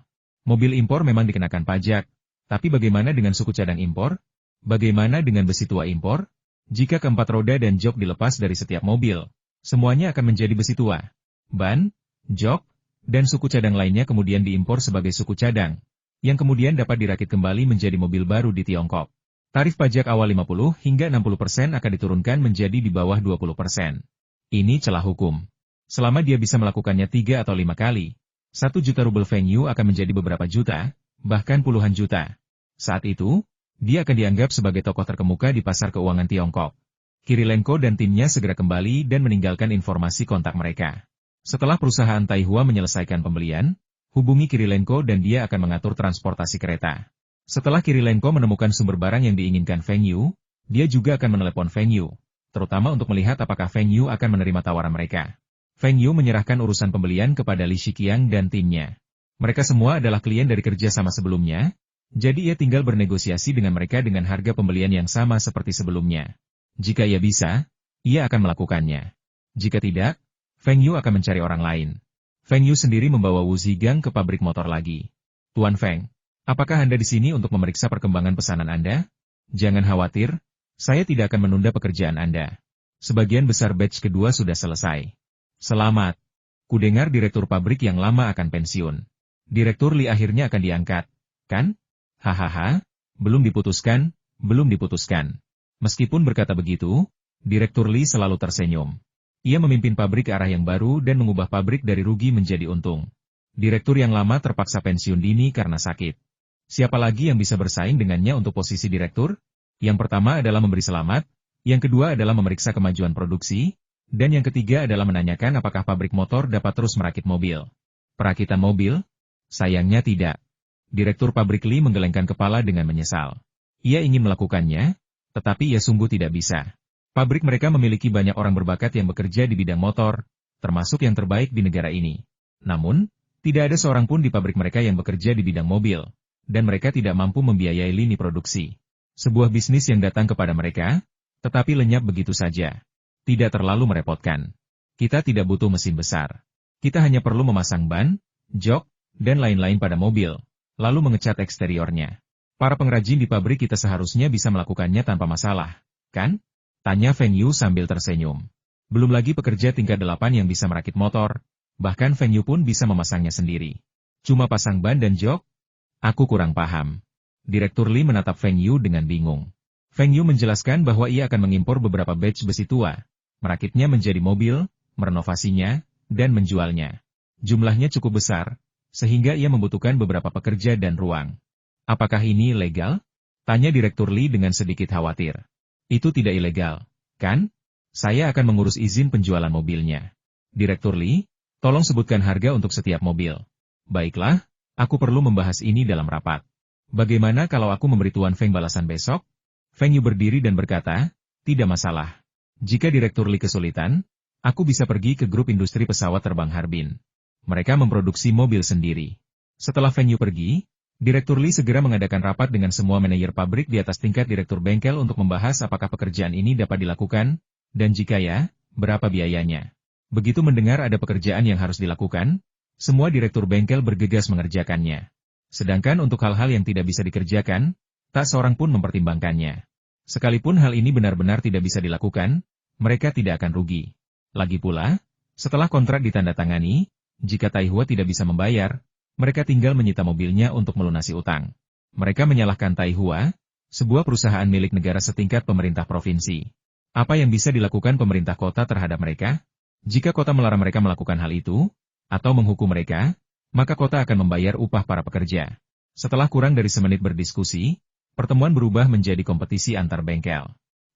Mobil impor memang dikenakan pajak, tapi bagaimana dengan suku cadang impor? Bagaimana dengan besi tua impor? Jika keempat roda dan jok dilepas dari setiap mobil, semuanya akan menjadi besi tua. Ban, jok, dan suku cadang lainnya kemudian diimpor sebagai suku cadang, yang kemudian dapat dirakit kembali menjadi mobil baru di Tiongkok. Tarif pajak awal 50 hingga 60% akan diturunkan menjadi di bawah 20%. Ini celah hukum. Selama dia bisa melakukannya 3 atau 5 kali, 1 juta rubel Feng Yu akan menjadi beberapa juta, bahkan puluhan juta. Saat itu, dia akan dianggap sebagai tokoh terkemuka di pasar keuangan Tiongkok. Kirilenko dan timnya segera kembali dan meninggalkan informasi kontak mereka. Setelah perusahaan Taihua menyelesaikan pembelian, hubungi Kirilenko dan dia akan mengatur transportasi kereta. Setelah Kirilenko menemukan sumber barang yang diinginkan Feng Yu, dia juga akan menelepon Feng Yu, terutama untuk melihat apakah Feng Yu akan menerima tawaran mereka. Feng Yu menyerahkan urusan pembelian kepada Li Shiqiang dan timnya. Mereka semua adalah klien dari kerja sama sebelumnya, jadi ia tinggal bernegosiasi dengan mereka dengan harga pembelian yang sama seperti sebelumnya. Jika ia bisa, ia akan melakukannya. Jika tidak, Feng Yu akan mencari orang lain. Feng Yu sendiri membawa Wu Zigang ke pabrik motor lagi. Tuan Feng, apakah Anda di sini untuk memeriksa perkembangan pesanan Anda? Jangan khawatir, saya tidak akan menunda pekerjaan Anda. Sebagian besar batch kedua sudah selesai. Selamat. Kudengar direktur pabrik yang lama akan pensiun. Direktur Li akhirnya akan diangkat, kan? Hahaha, belum diputuskan, belum diputuskan. Meskipun berkata begitu, Direktur Li selalu tersenyum. Ia memimpin pabrik ke arah yang baru dan mengubah pabrik dari rugi menjadi untung. Direktur yang lama terpaksa pensiun dini karena sakit. Siapa lagi yang bisa bersaing dengannya untuk posisi direktur? Yang pertama adalah memberi selamat, yang kedua adalah memeriksa kemajuan produksi, dan yang ketiga adalah menanyakan apakah pabrik motor dapat terus merakit mobil. Perakitan mobil? Sayangnya tidak. Direktur pabrik Li menggelengkan kepala dengan menyesal. Ia ingin melakukannya, tetapi ia sungguh tidak bisa. Pabrik mereka memiliki banyak orang berbakat yang bekerja di bidang motor, termasuk yang terbaik di negara ini. Namun, tidak ada seorang pun di pabrik mereka yang bekerja di bidang mobil, dan mereka tidak mampu membiayai lini produksi. Sebuah bisnis yang datang kepada mereka, tetapi lenyap begitu saja. Tidak terlalu merepotkan. Kita tidak butuh mesin besar. Kita hanya perlu memasang ban, jok, dan lain-lain pada mobil, lalu mengecat eksteriornya. Para pengrajin di pabrik kita seharusnya bisa melakukannya tanpa masalah, kan? Tanya Feng Yu sambil tersenyum. Belum lagi pekerja tingkat 8 yang bisa merakit motor, bahkan Feng Yu pun bisa memasangnya sendiri. Cuma pasang ban dan jok? Aku kurang paham. Direktur Li menatap Feng Yu dengan bingung. Feng Yu menjelaskan bahwa ia akan mengimpor beberapa batch besi tua, merakitnya menjadi mobil, merenovasinya, dan menjualnya. Jumlahnya cukup besar, sehingga ia membutuhkan beberapa pekerja dan ruang. Apakah ini legal? Tanya Direktur Li dengan sedikit khawatir. Itu tidak ilegal, kan? Saya akan mengurus izin penjualan mobilnya. Direktur Li, tolong sebutkan harga untuk setiap mobil. Baiklah, aku perlu membahas ini dalam rapat. Bagaimana kalau aku memberi Tuan Feng balasan besok? Feng Yu berdiri dan berkata, tidak masalah. Jika Direktur Li kesulitan, aku bisa pergi ke grup industri pesawat terbang Harbin. Mereka memproduksi mobil sendiri. Setelah Feng Yu pergi, Direktur Li segera mengadakan rapat dengan semua manajer pabrik di atas tingkat direktur bengkel untuk membahas apakah pekerjaan ini dapat dilakukan, dan jika ya, berapa biayanya. Begitu mendengar ada pekerjaan yang harus dilakukan, semua direktur bengkel bergegas mengerjakannya. Sedangkan untuk hal-hal yang tidak bisa dikerjakan, tak seorang pun mempertimbangkannya. Sekalipun hal ini benar-benar tidak bisa dilakukan, mereka tidak akan rugi. Lagi pula, setelah kontrak ditandatangani, jika Taihua tidak bisa membayar, mereka tinggal menyita mobilnya untuk melunasi utang. Mereka menyalahkan Taihua, sebuah perusahaan milik negara setingkat pemerintah provinsi. Apa yang bisa dilakukan pemerintah kota terhadap mereka? Jika kota melarang mereka melakukan hal itu, atau menghukum mereka, maka kota akan membayar upah para pekerja. Setelah kurang dari semenit berdiskusi, pertemuan berubah menjadi kompetisi antar bengkel.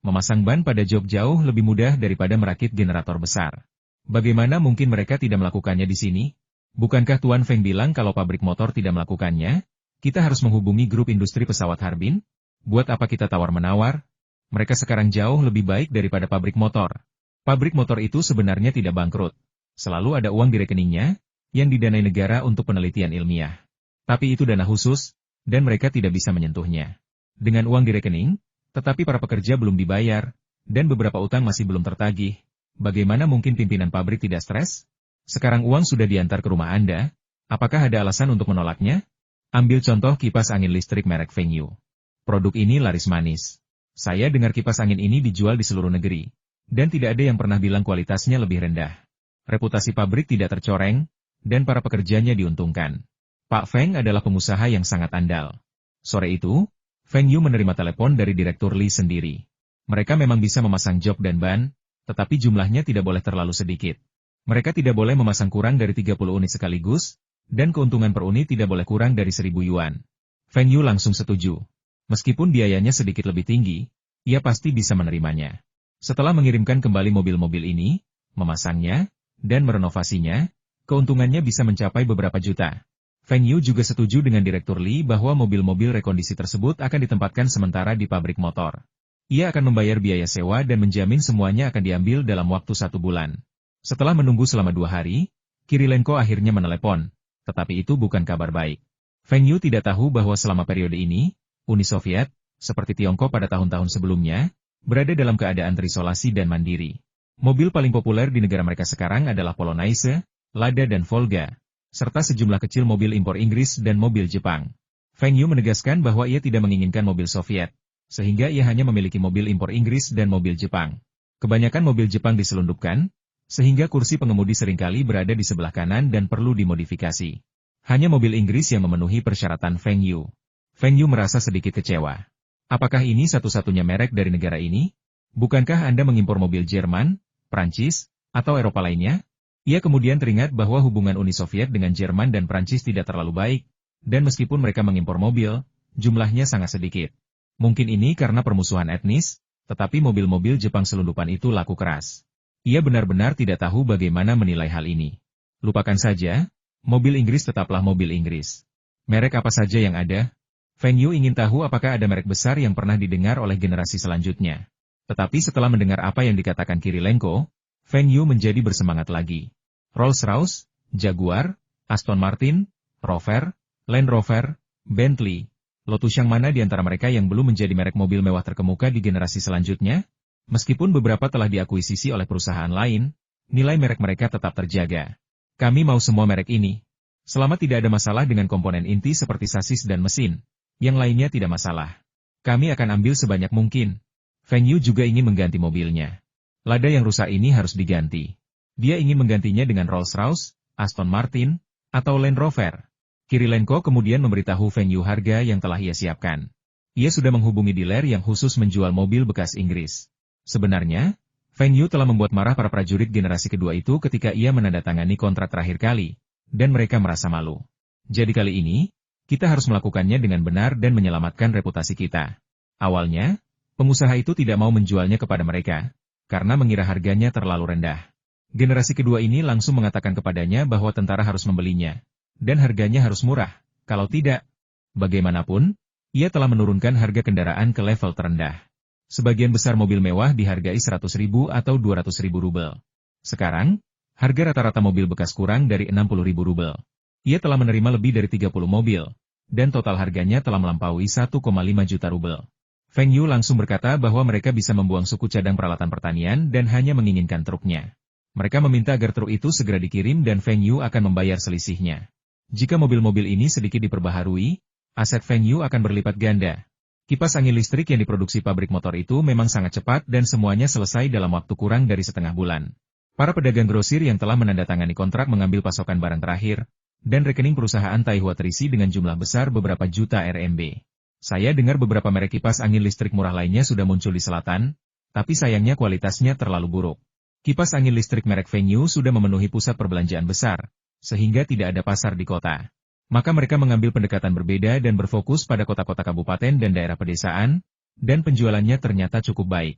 Memasang ban pada jok jauh lebih mudah daripada merakit generator besar. Bagaimana mungkin mereka tidak melakukannya di sini? Bukankah Tuan Feng bilang kalau pabrik motor tidak melakukannya? Kita harus menghubungi grup industri pesawat Harbin? Buat apa kita tawar-menawar? Mereka sekarang jauh lebih baik daripada pabrik motor. Pabrik motor itu sebenarnya tidak bangkrut. Selalu ada uang di rekeningnya, yang didanai negara untuk penelitian ilmiah. Tapi itu dana khusus, dan mereka tidak bisa menyentuhnya. Dengan uang di rekening, tetapi para pekerja belum dibayar, dan beberapa utang masih belum tertagih. Bagaimana mungkin pimpinan pabrik tidak stres? Sekarang uang sudah diantar ke rumah Anda, apakah ada alasan untuk menolaknya? Ambil contoh kipas angin listrik merek Feng Yu. Produk ini laris manis. Saya dengar kipas angin ini dijual di seluruh negeri, dan tidak ada yang pernah bilang kualitasnya lebih rendah. Reputasi pabrik tidak tercoreng, dan para pekerjanya diuntungkan. Pak Feng adalah pengusaha yang sangat andal. Sore itu, Feng Yu menerima telepon dari Direktur Li sendiri. Mereka memang bisa memasang jok dan ban, tetapi jumlahnya tidak boleh terlalu sedikit. Mereka tidak boleh memasang kurang dari 30 unit sekaligus, dan keuntungan per unit tidak boleh kurang dari 1.000 yuan. Feng Yu langsung setuju. Meskipun biayanya sedikit lebih tinggi, ia pasti bisa menerimanya. Setelah mengirimkan kembali mobil-mobil ini, memasangnya, dan merenovasinya, keuntungannya bisa mencapai beberapa juta. Feng Yu juga setuju dengan Direktur Li bahwa mobil-mobil rekondisi tersebut akan ditempatkan sementara di pabrik motor. Ia akan membayar biaya sewa dan menjamin semuanya akan diambil dalam waktu 1 bulan. Setelah menunggu selama 2 hari, Kirilenko akhirnya menelepon, tetapi itu bukan kabar baik. Feng Yu tidak tahu bahwa selama periode ini, Uni Soviet, seperti Tiongkok pada tahun-tahun sebelumnya, berada dalam keadaan terisolasi dan mandiri. Mobil paling populer di negara mereka sekarang adalah Polonaise, Lada dan Volga, serta sejumlah kecil mobil impor Inggris dan mobil Jepang. Feng Yu menegaskan bahwa ia tidak menginginkan mobil Soviet, sehingga ia hanya memiliki mobil impor Inggris dan mobil Jepang. Kebanyakan mobil Jepang diselundupkan, sehingga kursi pengemudi seringkali berada di sebelah kanan dan perlu dimodifikasi. Hanya mobil Inggris yang memenuhi persyaratan Feng Yu. Feng Yu merasa sedikit kecewa. Apakah ini satu-satunya merek dari negara ini? Bukankah Anda mengimpor mobil Jerman, Prancis, atau Eropa lainnya? Ia kemudian teringat bahwa hubungan Uni Soviet dengan Jerman dan Prancis tidak terlalu baik, dan meskipun mereka mengimpor mobil, jumlahnya sangat sedikit. Mungkin ini karena permusuhan etnis, tetapi mobil-mobil Jepang selundupan itu laku keras. Ia benar-benar tidak tahu bagaimana menilai hal ini. Lupakan saja, mobil Inggris tetaplah mobil Inggris. Merek apa saja yang ada? Feng Yu ingin tahu apakah ada merek besar yang pernah didengar oleh generasi selanjutnya. Tetapi setelah mendengar apa yang dikatakan Kirilenko, Feng Yu menjadi bersemangat lagi. Rolls-Royce, Jaguar, Aston Martin, Rover, Land Rover, Bentley, Lotus, yang mana di antara mereka yang belum menjadi merek mobil mewah terkemuka di generasi selanjutnya? Meskipun beberapa telah diakuisisi oleh perusahaan lain, nilai merek mereka tetap terjaga. Kami mau semua merek ini. Selama tidak ada masalah dengan komponen inti seperti sasis dan mesin, yang lainnya tidak masalah. Kami akan ambil sebanyak mungkin. Feng Yu juga ingin mengganti mobilnya. Lada yang rusak ini harus diganti. Dia ingin menggantinya dengan Rolls-Royce, Aston Martin, atau Land Rover. Kirilenko kemudian memberitahu Feng Yu harga yang telah ia siapkan. Ia sudah menghubungi dealer yang khusus menjual mobil bekas Inggris. Sebenarnya, Feng Yu telah membuat marah para prajurit generasi kedua itu ketika ia menandatangani kontrak terakhir kali, dan mereka merasa malu. Jadi kali ini, kita harus melakukannya dengan benar dan menyelamatkan reputasi kita. Awalnya, pengusaha itu tidak mau menjualnya kepada mereka, karena mengira harganya terlalu rendah. Generasi kedua ini langsung mengatakan kepadanya bahwa tentara harus membelinya, dan harganya harus murah. Kalau tidak, bagaimanapun, ia telah menurunkan harga kendaraan ke level terendah. Sebagian besar mobil mewah dihargai 100.000 atau 200.000 rubel. Sekarang, harga rata-rata mobil bekas kurang dari 60.000 rubel. Ia telah menerima lebih dari 30 mobil, dan total harganya telah melampaui 1,5 juta rubel. Feng Yu langsung berkata bahwa mereka bisa membuang suku cadang peralatan pertanian dan hanya menginginkan truknya. Mereka meminta agar truk itu segera dikirim dan Feng Yu akan membayar selisihnya. Jika mobil-mobil ini sedikit diperbaharui, aset Feng Yu akan berlipat ganda. Kipas angin listrik yang diproduksi pabrik motor itu memang sangat cepat dan semuanya selesai dalam waktu kurang dari setengah bulan. Para pedagang grosir yang telah menandatangani kontrak mengambil pasokan barang terakhir, dan rekening perusahaan Taihua terisi dengan jumlah besar beberapa juta RMB. Saya dengar beberapa merek kipas angin listrik murah lainnya sudah muncul di selatan, tapi sayangnya kualitasnya terlalu buruk. Kipas angin listrik merek Feng Yu sudah memenuhi pusat perbelanjaan besar, sehingga tidak ada pasar di kota. Maka mereka mengambil pendekatan berbeda dan berfokus pada kota-kota kabupaten dan daerah pedesaan, dan penjualannya ternyata cukup baik.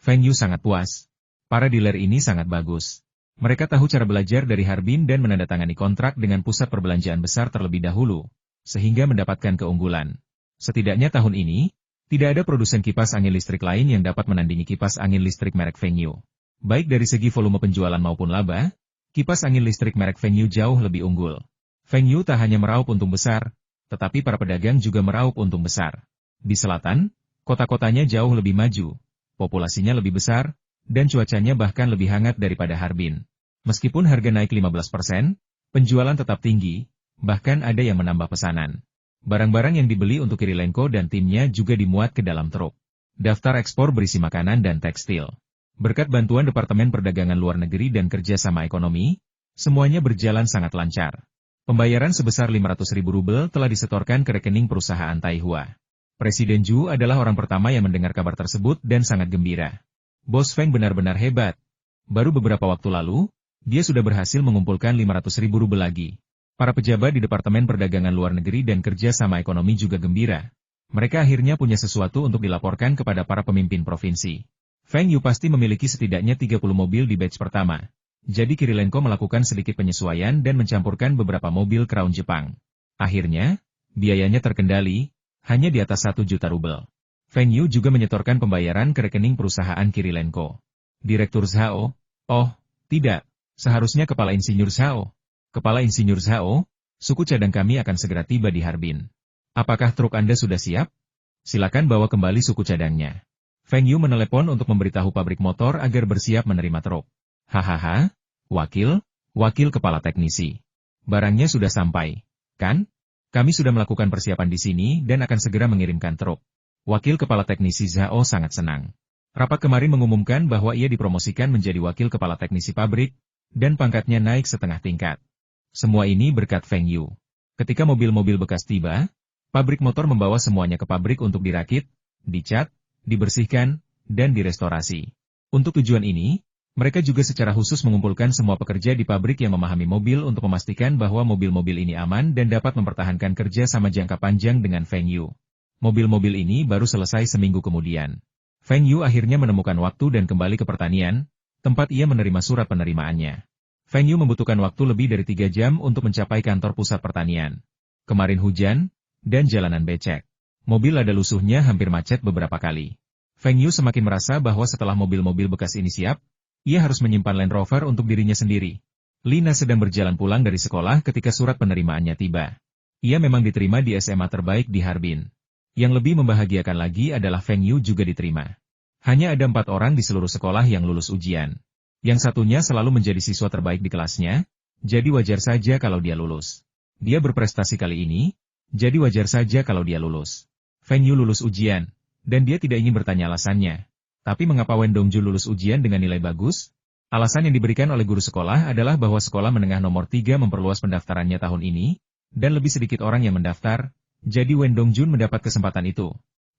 Feng Yu sangat puas. Para dealer ini sangat bagus. Mereka tahu cara belajar dari Harbin dan menandatangani kontrak dengan pusat perbelanjaan besar terlebih dahulu, sehingga mendapatkan keunggulan. Setidaknya tahun ini, tidak ada produsen kipas angin listrik lain yang dapat menandingi kipas angin listrik merek Feng Yu. Baik dari segi volume penjualan maupun laba, kipas angin listrik merek Feng Yu jauh lebih unggul. Feng Yu tak hanya meraup untung besar, tetapi para pedagang juga meraup untung besar. Di selatan, kota-kotanya jauh lebih maju, populasinya lebih besar, dan cuacanya bahkan lebih hangat daripada Harbin. Meskipun harga naik 15%, penjualan tetap tinggi, bahkan ada yang menambah pesanan. Barang-barang yang dibeli untuk Kirilenko dan timnya juga dimuat ke dalam truk. Daftar ekspor berisi makanan dan tekstil. Berkat bantuan Departemen Perdagangan Luar Negeri dan Kerjasama Ekonomi, semuanya berjalan sangat lancar. Pembayaran sebesar 500.000 rubel telah disetorkan ke rekening perusahaan Taihua. Presiden Zhu adalah orang pertama yang mendengar kabar tersebut dan sangat gembira. Bos Feng benar-benar hebat. Baru beberapa waktu lalu, dia sudah berhasil mengumpulkan 500.000 rubel lagi. Para pejabat di Departemen Perdagangan Luar Negeri dan Kerjasama Ekonomi juga gembira. Mereka akhirnya punya sesuatu untuk dilaporkan kepada para pemimpin provinsi. Feng Yu pasti memiliki setidaknya 30 mobil di batch pertama. Jadi Kirilenko melakukan sedikit penyesuaian dan mencampurkan beberapa mobil Crown Jepang. Akhirnya, biayanya terkendali, hanya di atas 1 juta rubel. Feng Yu juga menyetorkan pembayaran ke rekening perusahaan Kirilenko. Direktur Zhao, oh, tidak, seharusnya Kepala Insinyur Zhao. Kepala Insinyur Zhao, suku cadang kami akan segera tiba di Harbin. Apakah truk Anda sudah siap? Silakan bawa kembali suku cadangnya. Feng Yu menelepon untuk memberitahu pabrik motor agar bersiap menerima truk. Hahaha, wakil kepala teknisi. Barangnya sudah sampai, kan? Kami sudah melakukan persiapan di sini dan akan segera mengirimkan truk. Wakil kepala teknisi Zhao sangat senang. Rapat kemarin mengumumkan bahwa ia dipromosikan menjadi wakil kepala teknisi pabrik, dan pangkatnya naik setengah tingkat. Semua ini berkat Feng Yu. Ketika mobil-mobil bekas tiba, pabrik motor membawa semuanya ke pabrik untuk dirakit, dicat, dibersihkan, dan direstorasi. Untuk tujuan ini, mereka juga secara khusus mengumpulkan semua pekerja di pabrik yang memahami mobil untuk memastikan bahwa mobil-mobil ini aman dan dapat mempertahankan kerja sama jangka panjang dengan Feng Yu. Mobil-mobil ini baru selesai seminggu kemudian. Feng Yu akhirnya menemukan waktu dan kembali ke pertanian, tempat ia menerima surat penerimaannya. Feng Yu membutuhkan waktu lebih dari 3 jam untuk mencapai kantor pusat pertanian. Kemarin hujan, dan jalanan becek. Mobil lada lusuhnya hampir macet beberapa kali. Feng Yu semakin merasa bahwa setelah mobil-mobil bekas ini siap, ia harus menyimpan Land Rover untuk dirinya sendiri. Lina sedang berjalan pulang dari sekolah ketika surat penerimaannya tiba. Ia memang diterima di SMA terbaik di Harbin. Yang lebih membahagiakan lagi adalah Feng Yu juga diterima. Hanya ada 4 orang di seluruh sekolah yang lulus ujian. Yang satunya selalu menjadi siswa terbaik di kelasnya, jadi wajar saja kalau dia lulus. Dia berprestasi kali ini, jadi wajar saja kalau dia lulus. Feng Yu lulus ujian, dan dia tidak ingin bertanya alasannya. Tapi mengapa Wen Dongjun lulus ujian dengan nilai bagus? Alasan yang diberikan oleh guru sekolah adalah bahwa sekolah menengah nomor 3 memperluas pendaftarannya tahun ini, dan lebih sedikit orang yang mendaftar, jadi Wen Dongjun mendapat kesempatan itu.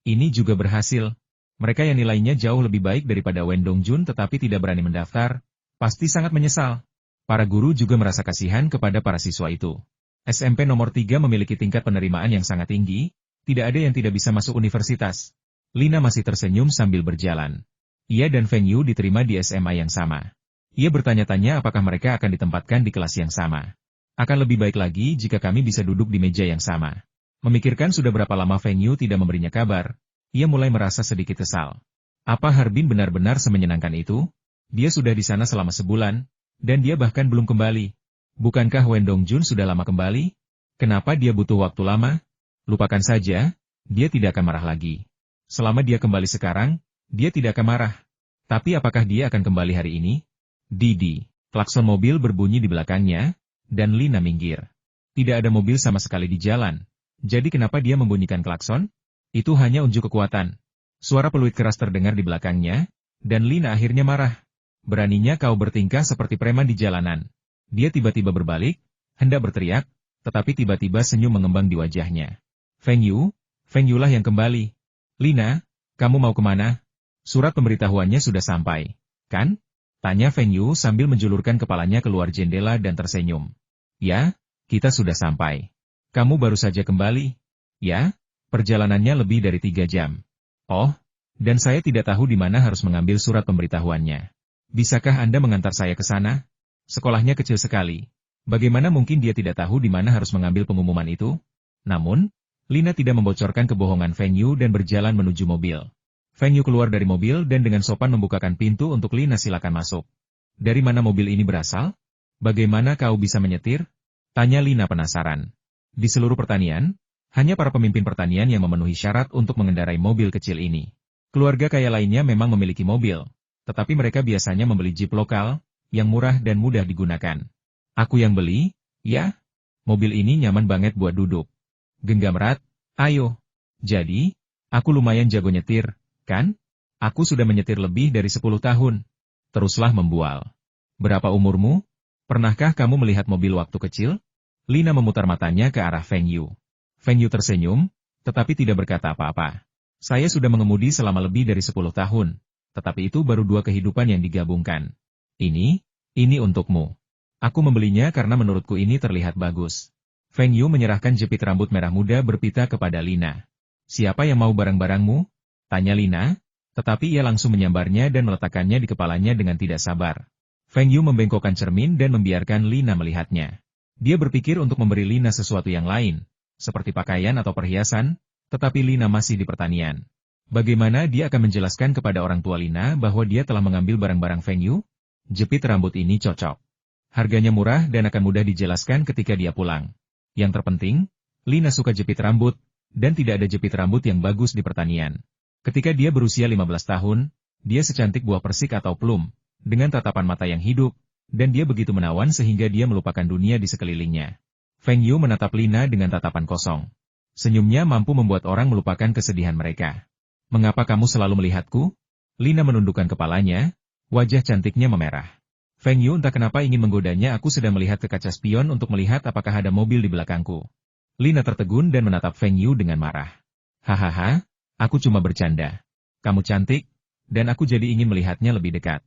Ini juga berhasil. Mereka yang nilainya jauh lebih baik daripada Wen Dongjun tetapi tidak berani mendaftar, pasti sangat menyesal. Para guru juga merasa kasihan kepada para siswa itu. SMP nomor 3 memiliki tingkat penerimaan yang sangat tinggi, tidak ada yang tidak bisa masuk universitas. Lina masih tersenyum sambil berjalan. Ia dan Feng Yu diterima di SMA yang sama. Ia bertanya-tanya apakah mereka akan ditempatkan di kelas yang sama. Akan lebih baik lagi jika kami bisa duduk di meja yang sama. Memikirkan sudah berapa lama Feng Yu tidak memberinya kabar, ia mulai merasa sedikit kesal. Apa Harbin benar-benar semenyenangkan itu? Dia sudah di sana selama sebulan, dan dia bahkan belum kembali. Bukankah Wen Dongjun sudah lama kembali? Kenapa dia butuh waktu lama? Lupakan saja, dia tidak akan marah lagi. Selama dia kembali sekarang, dia tidak akan marah. Tapi apakah dia akan kembali hari ini? Didi, klakson mobil berbunyi di belakangnya, dan Lina minggir. Tidak ada mobil sama sekali di jalan. Jadi kenapa dia membunyikan klakson? Itu hanya unjuk kekuatan. Suara peluit keras terdengar di belakangnya, dan Lina akhirnya marah. Beraninya kau bertingkah seperti preman di jalanan. Dia tiba-tiba berbalik, hendak berteriak, tetapi tiba-tiba senyum mengembang di wajahnya. Feng Yu lah yang kembali. Lina, kamu mau kemana? Surat pemberitahuannya sudah sampai, kan? Tanya Feng Yu sambil menjulurkan kepalanya keluar jendela dan tersenyum. Ya, kita sudah sampai. Kamu baru saja kembali? Ya, perjalanannya lebih dari 3 jam. Oh, dan saya tidak tahu di mana harus mengambil surat pemberitahuannya. Bisakah Anda mengantar saya ke sana? Sekolahnya kecil sekali. Bagaimana mungkin dia tidak tahu di mana harus mengambil pengumuman itu? Namun, Lina tidak membocorkan kebohongan Feng Yu dan berjalan menuju mobil. Feng Yu keluar dari mobil dan dengan sopan membukakan pintu untuk Lina silakan masuk. Dari mana mobil ini berasal? Bagaimana kau bisa menyetir? Tanya Lina penasaran. Di seluruh pertanian, hanya para pemimpin pertanian yang memenuhi syarat untuk mengendarai mobil kecil ini. Keluarga kaya lainnya memang memiliki mobil, tetapi mereka biasanya membeli jeep lokal, yang murah dan mudah digunakan. Aku yang beli, ya? Mobil ini nyaman banget buat duduk. Genggam erat, ayo. Jadi, aku lumayan jago nyetir, kan? Aku sudah menyetir lebih dari 10 tahun. Teruslah membual. Berapa umurmu? Pernahkah kamu melihat mobil waktu kecil? Lina memutar matanya ke arah Feng Yu. Feng Yu tersenyum, tetapi tidak berkata apa-apa. Saya sudah mengemudi selama lebih dari 10 tahun, tetapi itu baru 2 kehidupan yang digabungkan. Ini untukmu. Aku membelinya karena menurutku ini terlihat bagus. Feng Yu menyerahkan jepit rambut merah muda berpita kepada Lina. Siapa yang mau barang-barangmu? Tanya Lina, tetapi ia langsung menyambarnya dan meletakkannya di kepalanya dengan tidak sabar. Feng Yu membengkokkan cermin dan membiarkan Lina melihatnya. Dia berpikir untuk memberi Lina sesuatu yang lain, seperti pakaian atau perhiasan, tetapi Lina masih di pertanian. Bagaimana dia akan menjelaskan kepada orang tua Lina bahwa dia telah mengambil barang-barang Feng Yu? Jepit rambut ini cocok. Harganya murah dan akan mudah dijelaskan ketika dia pulang. Yang terpenting, Lina suka jepit rambut, dan tidak ada jepit rambut yang bagus di pertanian. Ketika dia berusia 15 tahun, dia secantik buah persik atau plum, dengan tatapan mata yang hidup, dan dia begitu menawan sehingga dia melupakan dunia di sekelilingnya. Feng Yu menatap Lina dengan tatapan kosong. Senyumnya mampu membuat orang melupakan kesedihan mereka. Mengapa kamu selalu melihatku? Lina menundukkan kepalanya, wajah cantiknya memerah. Feng Yu entah kenapa ingin menggodanya. Aku sedang melihat ke kaca spion untuk melihat apakah ada mobil di belakangku. Lina tertegun dan menatap Feng Yu dengan marah. Hahaha, aku cuma bercanda. Kamu cantik, dan aku jadi ingin melihatnya lebih dekat.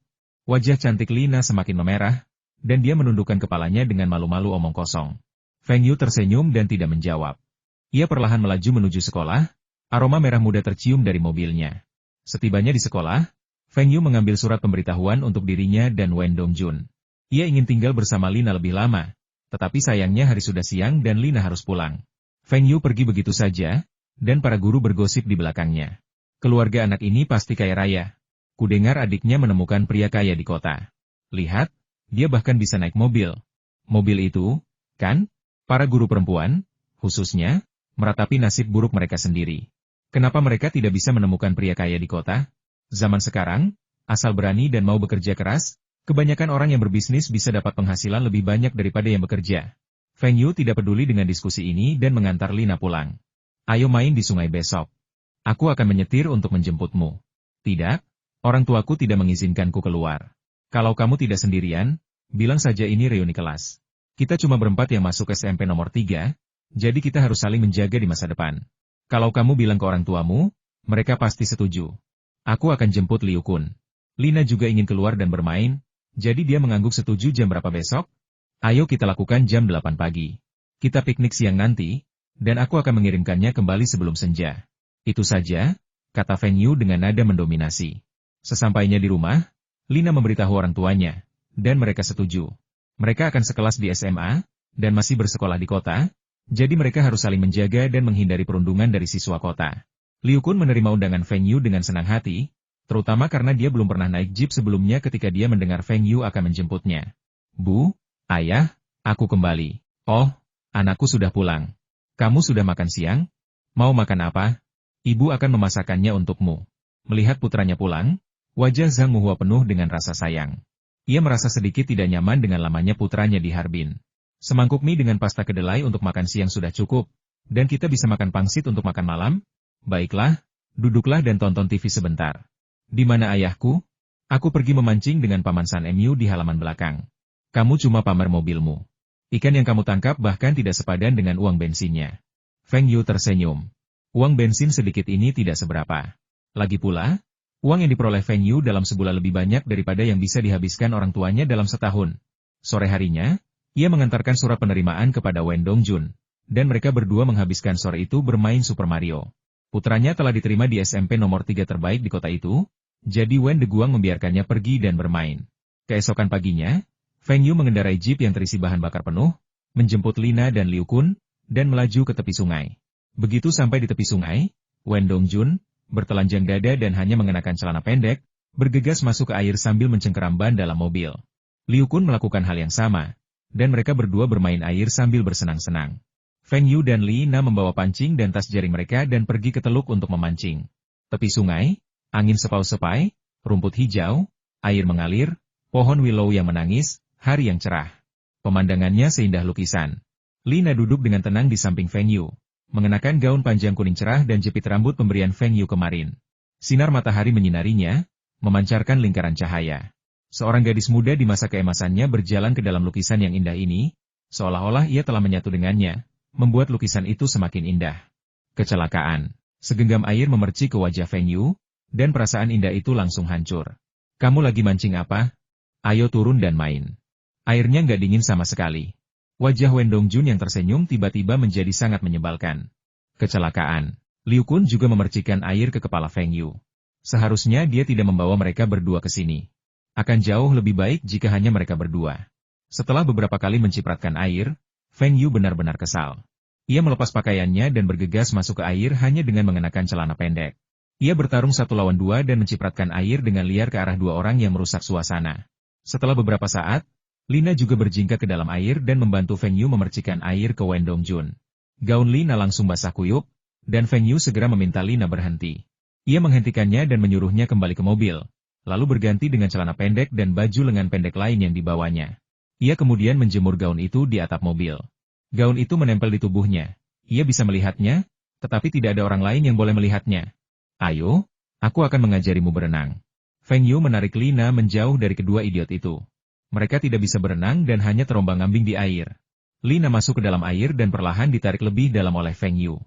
Wajah cantik Lina semakin memerah, dan dia menundukkan kepalanya dengan malu-malu omong kosong. Feng Yu tersenyum dan tidak menjawab. Ia perlahan melaju menuju sekolah, aroma merah muda tercium dari mobilnya. Setibanya di sekolah, Feng Yu mengambil surat pemberitahuan untuk dirinya dan Wen Dongjun. Ia ingin tinggal bersama Lina lebih lama, tetapi sayangnya hari sudah siang dan Lina harus pulang. Feng Yu pergi begitu saja, dan para guru bergosip di belakangnya. Keluarga anak ini pasti kaya raya. Kudengar adiknya menemukan pria kaya di kota. Lihat, dia bahkan bisa naik mobil. Mobil itu, kan? Para guru perempuan, khususnya, meratapi nasib buruk mereka sendiri. Kenapa mereka tidak bisa menemukan pria kaya di kota? Zaman sekarang, asal berani dan mau bekerja keras, kebanyakan orang yang berbisnis bisa dapat penghasilan lebih banyak daripada yang bekerja. Feng Yu tidak peduli dengan diskusi ini dan mengantar Lina pulang. Ayo main di sungai besok. Aku akan menyetir untuk menjemputmu. Tidak, orang tuaku tidak mengizinkanku keluar. Kalau kamu tidak sendirian, bilang saja ini reuni kelas. Kita cuma berempat yang masuk SMP nomor 3, jadi kita harus saling menjaga di masa depan. Kalau kamu bilang ke orang tuamu, mereka pasti setuju. Aku akan jemput Liu Kun. Lina juga ingin keluar dan bermain, jadi dia mengangguk setuju jam berapa besok? Ayo kita lakukan jam 8 pagi. Kita piknik siang nanti, dan aku akan mengirimkannya kembali sebelum senja. Itu saja, kata Feng Yu dengan nada mendominasi. Sesampainya di rumah, Lina memberitahu orang tuanya, dan mereka setuju. Mereka akan sekelas di SMA, dan masih bersekolah di kota, jadi mereka harus saling menjaga dan menghindari perundungan dari siswa kota. Liu Kun menerima undangan Feng Yu dengan senang hati, terutama karena dia belum pernah naik jeep sebelumnya ketika dia mendengar Feng Yu akan menjemputnya. Bu, ayah, aku kembali. Oh, anakku sudah pulang. Kamu sudah makan siang? Mau makan apa? Ibu akan memasakkannya untukmu. Melihat putranya pulang, wajah Zhang Muhua penuh dengan rasa sayang. Ia merasa sedikit tidak nyaman dengan lamanya putranya di Harbin. Semangkuk mie dengan pasta kedelai untuk makan siang sudah cukup, dan kita bisa makan pangsit untuk makan malam? Baiklah, duduklah dan tonton TV sebentar. Di mana ayahku? Aku pergi memancing dengan Paman San Mu di halaman belakang. Kamu cuma pamer mobilmu. Ikan yang kamu tangkap bahkan tidak sepadan dengan uang bensinnya. Feng Yu tersenyum. Uang bensin sedikit ini tidak seberapa. Lagi pula, uang yang diperoleh Feng Yu dalam sebulan lebih banyak daripada yang bisa dihabiskan orang tuanya dalam setahun. Sore harinya, ia mengantarkan surat penerimaan kepada Wen Dongjun, dan mereka berdua menghabiskan sore itu bermain Super Mario. Putranya telah diterima di SMP nomor 3 terbaik di kota itu, jadi Wen Deguang membiarkannya pergi dan bermain. Keesokan paginya, Feng Yu mengendarai jeep yang terisi bahan bakar penuh, menjemput Lina dan Liu Kun, dan melaju ke tepi sungai. Begitu sampai di tepi sungai, Wen Dongjun, bertelanjang dada dan hanya mengenakan celana pendek, bergegas masuk ke air sambil mencengkeram ban dalam mobil. Liu Kun melakukan hal yang sama, dan mereka berdua bermain air sambil bersenang-senang. Feng Yu dan Lina membawa pancing dan tas jaring mereka dan pergi ke teluk untuk memancing. Tepi sungai, angin sepau-sepai, rumput hijau, air mengalir, pohon willow yang menangis, hari yang cerah. Pemandangannya seindah lukisan. Lina duduk dengan tenang di samping Feng Yu, mengenakan gaun panjang kuning cerah dan jepit rambut pemberian Feng Yu kemarin. Sinar matahari menyinarinya, memancarkan lingkaran cahaya. Seorang gadis muda di masa keemasannya berjalan ke dalam lukisan yang indah ini, seolah-olah ia telah menyatu dengannya, membuat lukisan itu semakin indah. Kecelakaan. Segenggam air memercik ke wajah Feng Yu, dan perasaan indah itu langsung hancur. Kamu lagi mancing apa? Ayo turun dan main. Airnya nggak dingin sama sekali. Wajah Wen Dongjun yang tersenyum tiba-tiba menjadi sangat menyebalkan. Kecelakaan. Liu Kun juga memercikkan air ke kepala Feng Yu. Seharusnya dia tidak membawa mereka berdua ke sini. Akan jauh lebih baik jika hanya mereka berdua. Setelah beberapa kali mencipratkan air, Feng Yu benar-benar kesal. Ia melepas pakaiannya dan bergegas masuk ke air hanya dengan mengenakan celana pendek. Ia bertarung 1 lawan 2 dan mencipratkan air dengan liar ke arah 2 orang yang merusak suasana. Setelah beberapa saat, Lina juga berjingkat ke dalam air dan membantu Feng Yu memercikkan air ke Wen Dongjun. Gaun Lina langsung basah kuyup, dan Feng Yu segera meminta Lina berhenti. Ia menghentikannya dan menyuruhnya kembali ke mobil, lalu berganti dengan celana pendek dan baju lengan pendek lain yang dibawanya. Ia kemudian menjemur gaun itu di atap mobil. Gaun itu menempel di tubuhnya. Ia bisa melihatnya, tetapi tidak ada orang lain yang boleh melihatnya. Ayo, aku akan mengajarimu berenang. Feng Yu menarik Lina menjauh dari kedua idiot itu. Mereka tidak bisa berenang dan hanya terombang-ambing di air. Lina masuk ke dalam air dan perlahan ditarik lebih dalam oleh Feng Yu.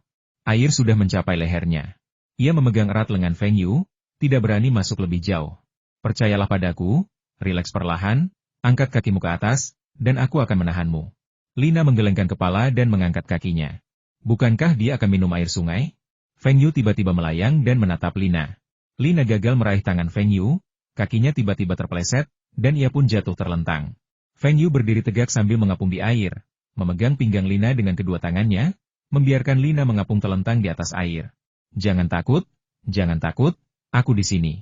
Air sudah mencapai lehernya. Ia memegang erat lengan Feng Yu, tidak berani masuk lebih jauh. Percayalah padaku, rileks perlahan, angkat kakimu ke atas, dan aku akan menahanmu. Lina menggelengkan kepala dan mengangkat kakinya. Bukankah dia akan minum air sungai? Feng Yu tiba-tiba melayang dan menatap Lina. Lina gagal meraih tangan Feng Yu, kakinya tiba-tiba terpeleset, dan ia pun jatuh terlentang. Feng Yu berdiri tegak sambil mengapung di air, memegang pinggang Lina dengan kedua tangannya, membiarkan Lina mengapung telentang di atas air. Jangan takut, aku di sini.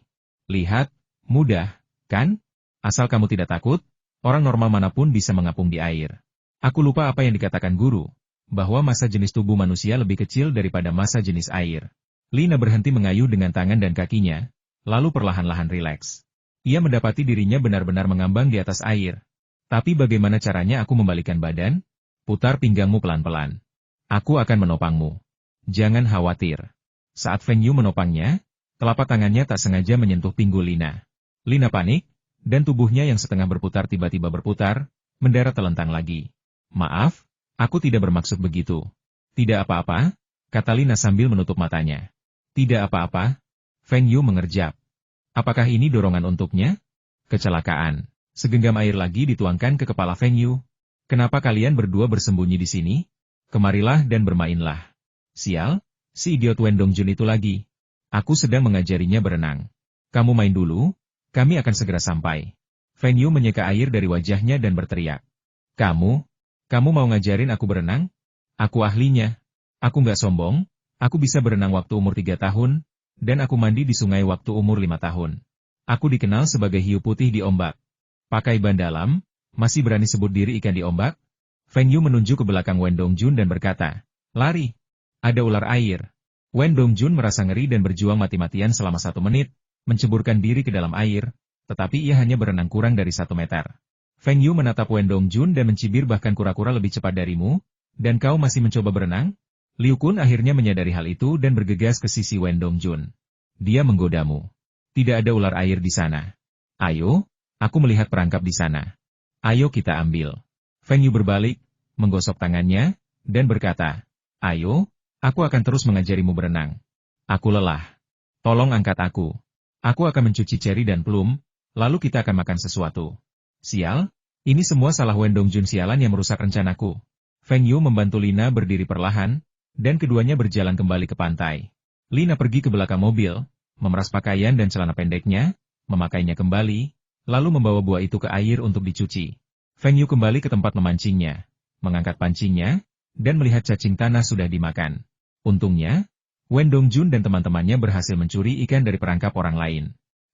Lihat, mudah, kan? Asal kamu tidak takut, orang normal manapun bisa mengapung di air. Aku lupa apa yang dikatakan guru, bahwa massa jenis tubuh manusia lebih kecil daripada massa jenis air. Lina berhenti mengayuh dengan tangan dan kakinya, lalu perlahan-lahan rileks. Ia mendapati dirinya benar-benar mengambang di atas air. Tapi bagaimana caranya aku membalikkan badan? Putar pinggangmu pelan-pelan. Aku akan menopangmu. Jangan khawatir. Saat Feng Yu menopangnya, telapak tangannya tak sengaja menyentuh pinggul Lina. Lina panik, dan tubuhnya yang setengah berputar tiba-tiba berputar, mendarat telentang lagi. Maaf, aku tidak bermaksud begitu. Tidak apa-apa, kata Lina sambil menutup matanya. Tidak apa-apa, Feng Yu mengerjap. Apakah ini dorongan untuknya? Kecelakaan. Segenggam air lagi dituangkan ke kepala Feng Yu. Kenapa kalian berdua bersembunyi di sini? Kemarilah dan bermainlah. Sial, si idiot Wen Dongjun itu lagi. Aku sedang mengajarinya berenang. Kamu main dulu, kami akan segera sampai. Feng Yu menyeka air dari wajahnya dan berteriak. Kamu mau ngajarin aku berenang? Aku ahlinya. Aku nggak sombong, aku bisa berenang waktu umur 3 tahun, dan aku mandi di sungai waktu umur 5 tahun. Aku dikenal sebagai hiu putih di ombak. Pakai ban dalam, masih berani sebut diri ikan di ombak? Feng Yu menunjuk ke belakang Wen Dongjun dan berkata, lari. Ada ular air. Wen Dongjun merasa ngeri dan berjuang mati-matian selama 1 menit, menceburkan diri ke dalam air, tetapi ia hanya berenang kurang dari 1 meter. Feng Yu menatap Wen Dongjun dan mencibir bahkan kura-kura lebih cepat darimu, dan kau masih mencoba berenang? Liu Kun akhirnya menyadari hal itu dan bergegas ke sisi Wen Dongjun. Dia menggodamu. Tidak ada ular air di sana. Ayo, aku melihat perangkap di sana. Ayo kita ambil. Feng Yu berbalik, menggosok tangannya, dan berkata, ayo, aku akan terus mengajarimu berenang. Aku lelah. Tolong angkat aku. Aku akan mencuci ceri dan plum, lalu kita akan makan sesuatu. Sial, ini semua salah Wen Dongjun sialan yang merusak rencanaku. Feng Yu membantu Lina berdiri perlahan, dan keduanya berjalan kembali ke pantai. Lina pergi ke belakang mobil, memeras pakaian dan celana pendeknya, memakainya kembali, lalu membawa buah itu ke air untuk dicuci. Feng Yu kembali ke tempat memancingnya, mengangkat pancingnya, dan melihat cacing tanah sudah dimakan. Untungnya, Wen Dongjun dan teman-temannya berhasil mencuri ikan dari perangkap orang lain.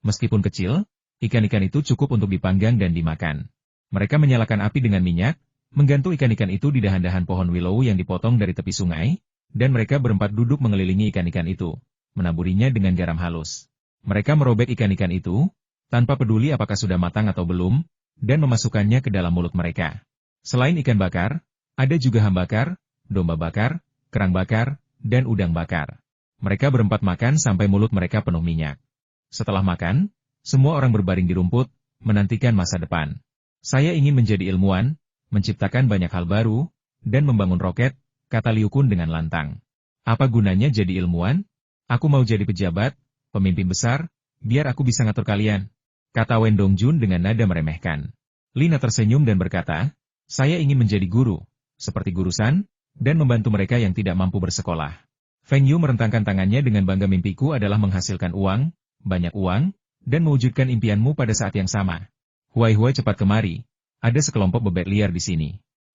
Meskipun kecil, ikan-ikan itu cukup untuk dipanggang dan dimakan. Mereka menyalakan api dengan minyak, menggantung ikan-ikan itu di dahan-dahan pohon willow yang dipotong dari tepi sungai, dan mereka berempat duduk mengelilingi ikan-ikan itu, menaburinya dengan garam halus. Mereka merobek ikan-ikan itu, tanpa peduli apakah sudah matang atau belum, dan memasukkannya ke dalam mulut mereka. Selain ikan bakar, ada juga ham bakar, domba bakar, kerang bakar, dan udang bakar. Mereka berempat makan sampai mulut mereka penuh minyak. Setelah makan, semua orang berbaring di rumput, menantikan masa depan. Saya ingin menjadi ilmuwan, menciptakan banyak hal baru, dan membangun roket, kata Liu Kun dengan lantang. Apa gunanya jadi ilmuwan? Aku mau jadi pejabat, pemimpin besar, biar aku bisa ngatur kalian, kata Wen Dongjun dengan nada meremehkan. Lina tersenyum dan berkata, saya ingin menjadi guru, seperti guru San, dan membantu mereka yang tidak mampu bersekolah. Feng Yu merentangkan tangannya dengan bangga. Mimpiku adalah menghasilkan uang, banyak uang, dan mewujudkan impianmu pada saat yang sama. Huai-huai cepat kemari, ada sekelompok bebek liar di sini.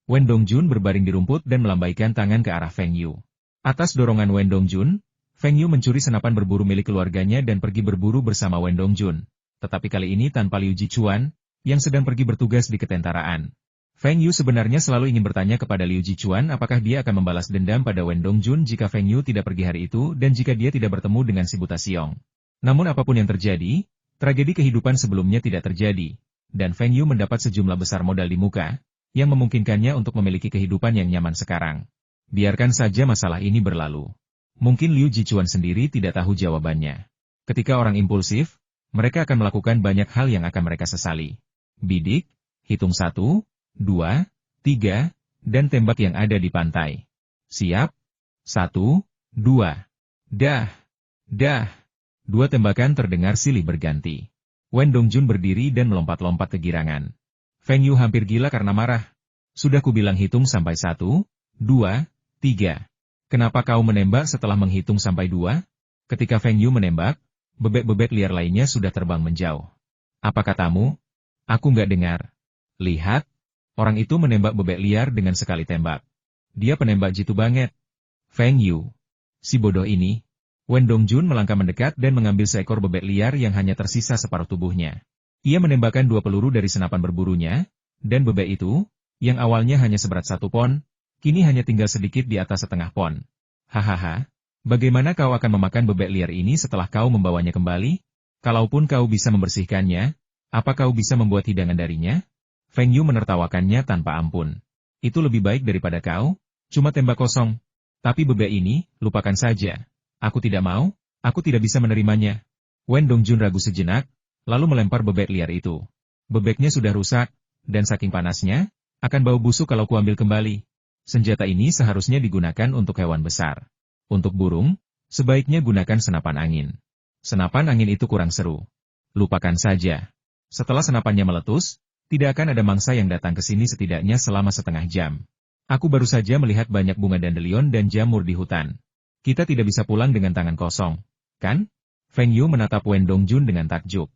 Wen Dongjun berbaring di rumput dan melambaikan tangan ke arah Feng Yu. Atas dorongan Wen Dongjun, Feng Yu mencuri senapan berburu milik keluarganya dan pergi berburu bersama Wen Dongjun. Tetapi kali ini tanpa Liu Jichuan, yang sedang pergi bertugas di ketentaraan. Feng Yu sebenarnya selalu ingin bertanya kepada Liu Jichuan apakah dia akan membalas dendam pada Wen Dongjun jika Feng Yu tidak pergi hari itu dan jika dia tidak bertemu dengan si buta Siong. Namun apapun yang terjadi, tragedi kehidupan sebelumnya tidak terjadi, dan Feng Yu mendapat sejumlah besar modal di muka, yang memungkinkannya untuk memiliki kehidupan yang nyaman sekarang. Biarkan saja masalah ini berlalu. Mungkin Liu Jichuan sendiri tidak tahu jawabannya. Ketika orang impulsif, mereka akan melakukan banyak hal yang akan mereka sesali. Bidik, hitung 1, 2, 3, dan tembak yang ada di pantai. Siap? 1, 2. Dah! Dah! Dua tembakan terdengar silih berganti. Wen Dongjun berdiri dan melompat-lompat kegirangan. Feng Yu hampir gila karena marah. Sudah kubilang hitung sampai 1, 2, 3. Kenapa kau menembak setelah menghitung sampai 2? Ketika Feng Yu menembak, bebek-bebek liar lainnya sudah terbang menjauh. Apa katamu? Aku nggak dengar. Lihat, orang itu menembak bebek liar dengan sekali tembak. Dia penembak jitu banget. Feng Yu. Si bodoh ini. Wen Dongjun melangkah mendekat dan mengambil seekor bebek liar yang hanya tersisa separuh tubuhnya. Ia menembakkan 2 peluru dari senapan berburunya, dan bebek itu, yang awalnya hanya seberat 1 pon, kini hanya tinggal sedikit di atas setengah pon. Hahaha, bagaimana kau akan memakan bebek liar ini setelah kau membawanya kembali? Kalaupun kau bisa membersihkannya, apa kau bisa membuat hidangan darinya? Feng Yu menertawakannya tanpa ampun. Itu lebih baik daripada kau, cuma tembak kosong. Tapi bebek ini, lupakan saja. Aku tidak mau, aku tidak bisa menerimanya. Wen Dongjun ragu sejenak, lalu melempar bebek liar itu. Bebeknya sudah rusak, dan saking panasnya, akan bau busuk kalau kuambil kembali. Senjata ini seharusnya digunakan untuk hewan besar. Untuk burung, sebaiknya gunakan senapan angin. Senapan angin itu kurang seru. Lupakan saja. Setelah senapannya meletus, tidak akan ada mangsa yang datang ke sini setidaknya selama setengah jam. Aku baru saja melihat banyak bunga dandelion dan jamur di hutan. Kita tidak bisa pulang dengan tangan kosong, kan? Feng Yu menatap Wen Dongjun dengan takjub.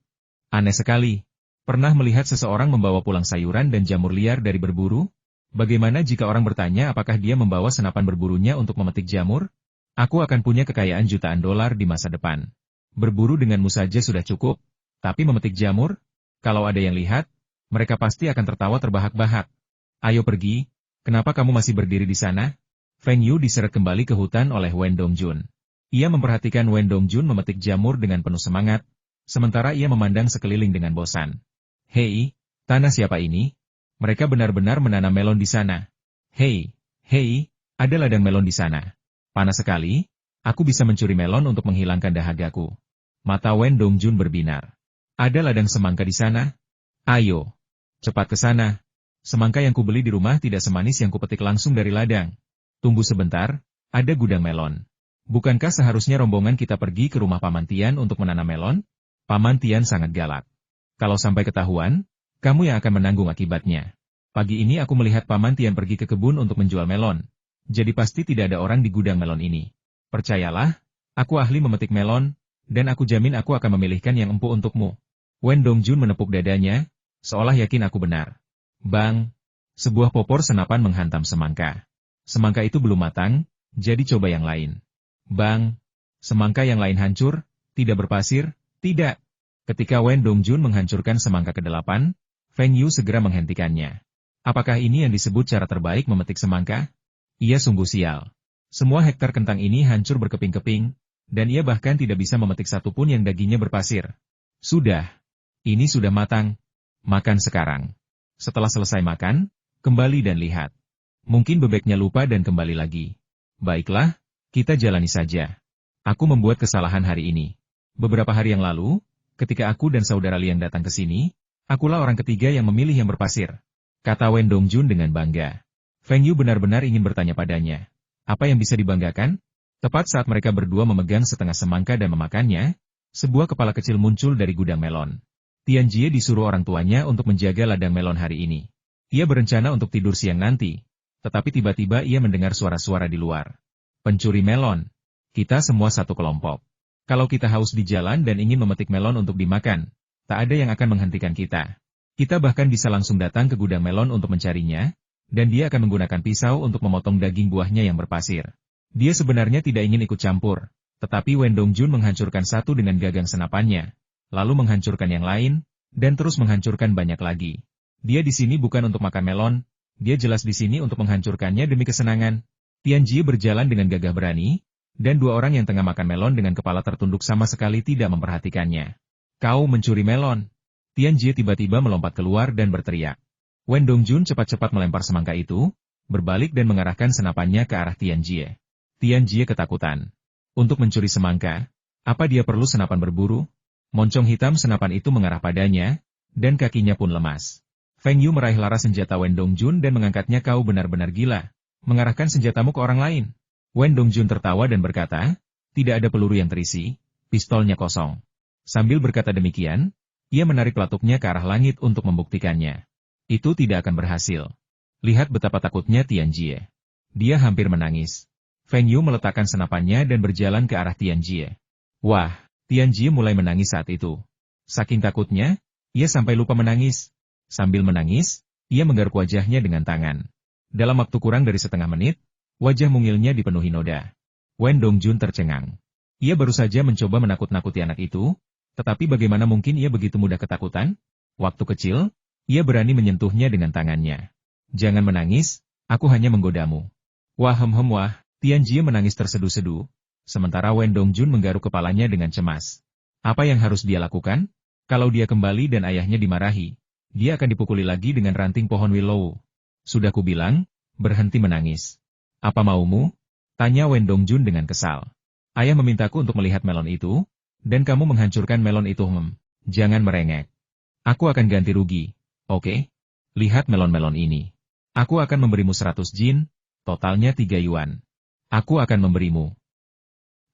Aneh sekali. Pernah melihat seseorang membawa pulang sayuran dan jamur liar dari berburu? Bagaimana jika orang bertanya apakah dia membawa senapan berburunya untuk memetik jamur? Aku akan punya kekayaan jutaan dolar di masa depan. Berburu denganmu saja sudah cukup, tapi memetik jamur? Kalau ada yang lihat, mereka pasti akan tertawa terbahak-bahak. Ayo pergi, kenapa kamu masih berdiri di sana? Feng Yu diseret kembali ke hutan oleh Wen Dongjun. Ia memperhatikan Wen Dongjun memetik jamur dengan penuh semangat, sementara ia memandang sekeliling dengan bosan. Hei, tanah siapa ini? Mereka benar-benar menanam melon di sana. Hei, ada ladang melon di sana. Panas sekali, aku bisa mencuri melon untuk menghilangkan dahagaku. Mata Wen Dongjun berbinar. Ada ladang semangka di sana? Ayo, cepat ke sana. Semangka yang kubeli di rumah tidak semanis yang kupetik langsung dari ladang. Tunggu sebentar, ada gudang melon. Bukankah seharusnya rombongan kita pergi ke rumah Paman Tian untuk menanam melon? Paman Tian sangat galak. Kalau sampai ketahuan, kamu yang akan menanggung akibatnya. Pagi ini aku melihat Paman Tian pergi ke kebun untuk menjual melon. Jadi pasti tidak ada orang di gudang melon ini. Percayalah, aku ahli memetik melon, dan aku jamin aku akan memilihkan yang empuk untukmu. Wen Dongjun menepuk dadanya, seolah yakin aku benar. Bang! Sebuah popor senapan menghantam semangka. Semangka itu belum matang, jadi coba yang lain. Bang! Semangka yang lain hancur, tidak berpasir, tidak. Ketika Wen Dongjun menghancurkan semangka ke-8, Feng Yu segera menghentikannya. Apakah ini yang disebut cara terbaik memetik semangka? Ia sungguh sial. Semua hektar kentang ini hancur berkeping-keping, dan ia bahkan tidak bisa memetik satu pun yang dagingnya berpasir. Sudah. Ini sudah matang. Makan sekarang. Setelah selesai makan, kembali dan lihat. Mungkin bebeknya lupa dan kembali lagi. Baiklah, kita jalani saja. Aku membuat kesalahan hari ini. Beberapa hari yang lalu, ketika aku dan saudara Liang datang ke sini, akulah orang ketiga yang memilih yang berpasir. Kata Wen Dongjun dengan bangga. Feng Yu benar-benar ingin bertanya padanya. Apa yang bisa dibanggakan? Tepat saat mereka berdua memegang setengah semangka dan memakannya, sebuah kepala kecil muncul dari gudang melon. Tian Jie disuruh orang tuanya untuk menjaga ladang melon hari ini. Ia berencana untuk tidur siang nanti. Tetapi tiba-tiba ia mendengar suara-suara di luar. Pencuri melon. Kita semua satu kelompok. Kalau kita haus di jalan dan ingin memetik melon untuk dimakan, tak ada yang akan menghentikan kita. Kita bahkan bisa langsung datang ke gudang melon untuk mencarinya, dan dia akan menggunakan pisau untuk memotong daging buahnya yang berpasir. Dia sebenarnya tidak ingin ikut campur, tetapi Wen Dongjun menghancurkan satu dengan gagang senapannya, lalu menghancurkan yang lain, dan terus menghancurkan banyak lagi. Dia di sini bukan untuk makan melon, dia jelas di sini untuk menghancurkannya demi kesenangan. Tian Jie berjalan dengan gagah berani, dan dua orang yang tengah makan melon dengan kepala tertunduk sama sekali tidak memperhatikannya. Kau mencuri melon. Tian Jie tiba-tiba melompat keluar dan berteriak. Wen Dongjun cepat-cepat melempar semangka itu, berbalik dan mengarahkan senapannya ke arah Tian Jie. Tian Jie ketakutan. Untuk mencuri semangka, apa dia perlu senapan berburu? Moncong hitam senapan itu mengarah padanya, dan kakinya pun lemas. Feng Yu meraih laras senjata Wen Dongjun dan mengangkatnya. Kau benar-benar gila. Mengarahkan senjatamu ke orang lain. Wen Dongjun tertawa dan berkata, tidak ada peluru yang terisi, pistolnya kosong. Sambil berkata demikian, ia menarik pelatuknya ke arah langit untuk membuktikannya. Itu tidak akan berhasil. Lihat betapa takutnya Tianjie. Dia hampir menangis. Feng Yu meletakkan senapannya dan berjalan ke arah Tianjie. Wah, Tianjie mulai menangis saat itu. Saking takutnya, ia sampai lupa menangis. Sambil menangis, ia menggaruk wajahnya dengan tangan. Dalam waktu kurang dari setengah menit, wajah mungilnya dipenuhi noda. Wen Dongjun tercengang. Ia baru saja mencoba menakut-nakuti anak itu, tetapi bagaimana mungkin ia begitu mudah ketakutan? Waktu kecil, ia berani menyentuhnya dengan tangannya. Jangan menangis, aku hanya menggodamu. Wah wah, Tianjie menangis tersedu-sedu, sementara Wen Dongjun menggaruk kepalanya dengan cemas. Apa yang harus dia lakukan? Kalau dia kembali dan ayahnya dimarahi, dia akan dipukuli lagi dengan ranting pohon willow. Sudah kubilang, berhenti menangis. Apa maumu? Tanya Wen Dongjun dengan kesal. Ayah memintaku untuk melihat melon itu, dan kamu menghancurkan melon itu. Jangan merengek. Aku akan ganti rugi, oke? Lihat melon-melon ini. Aku akan memberimu 100 jin, totalnya 3 yuan. Aku akan memberimu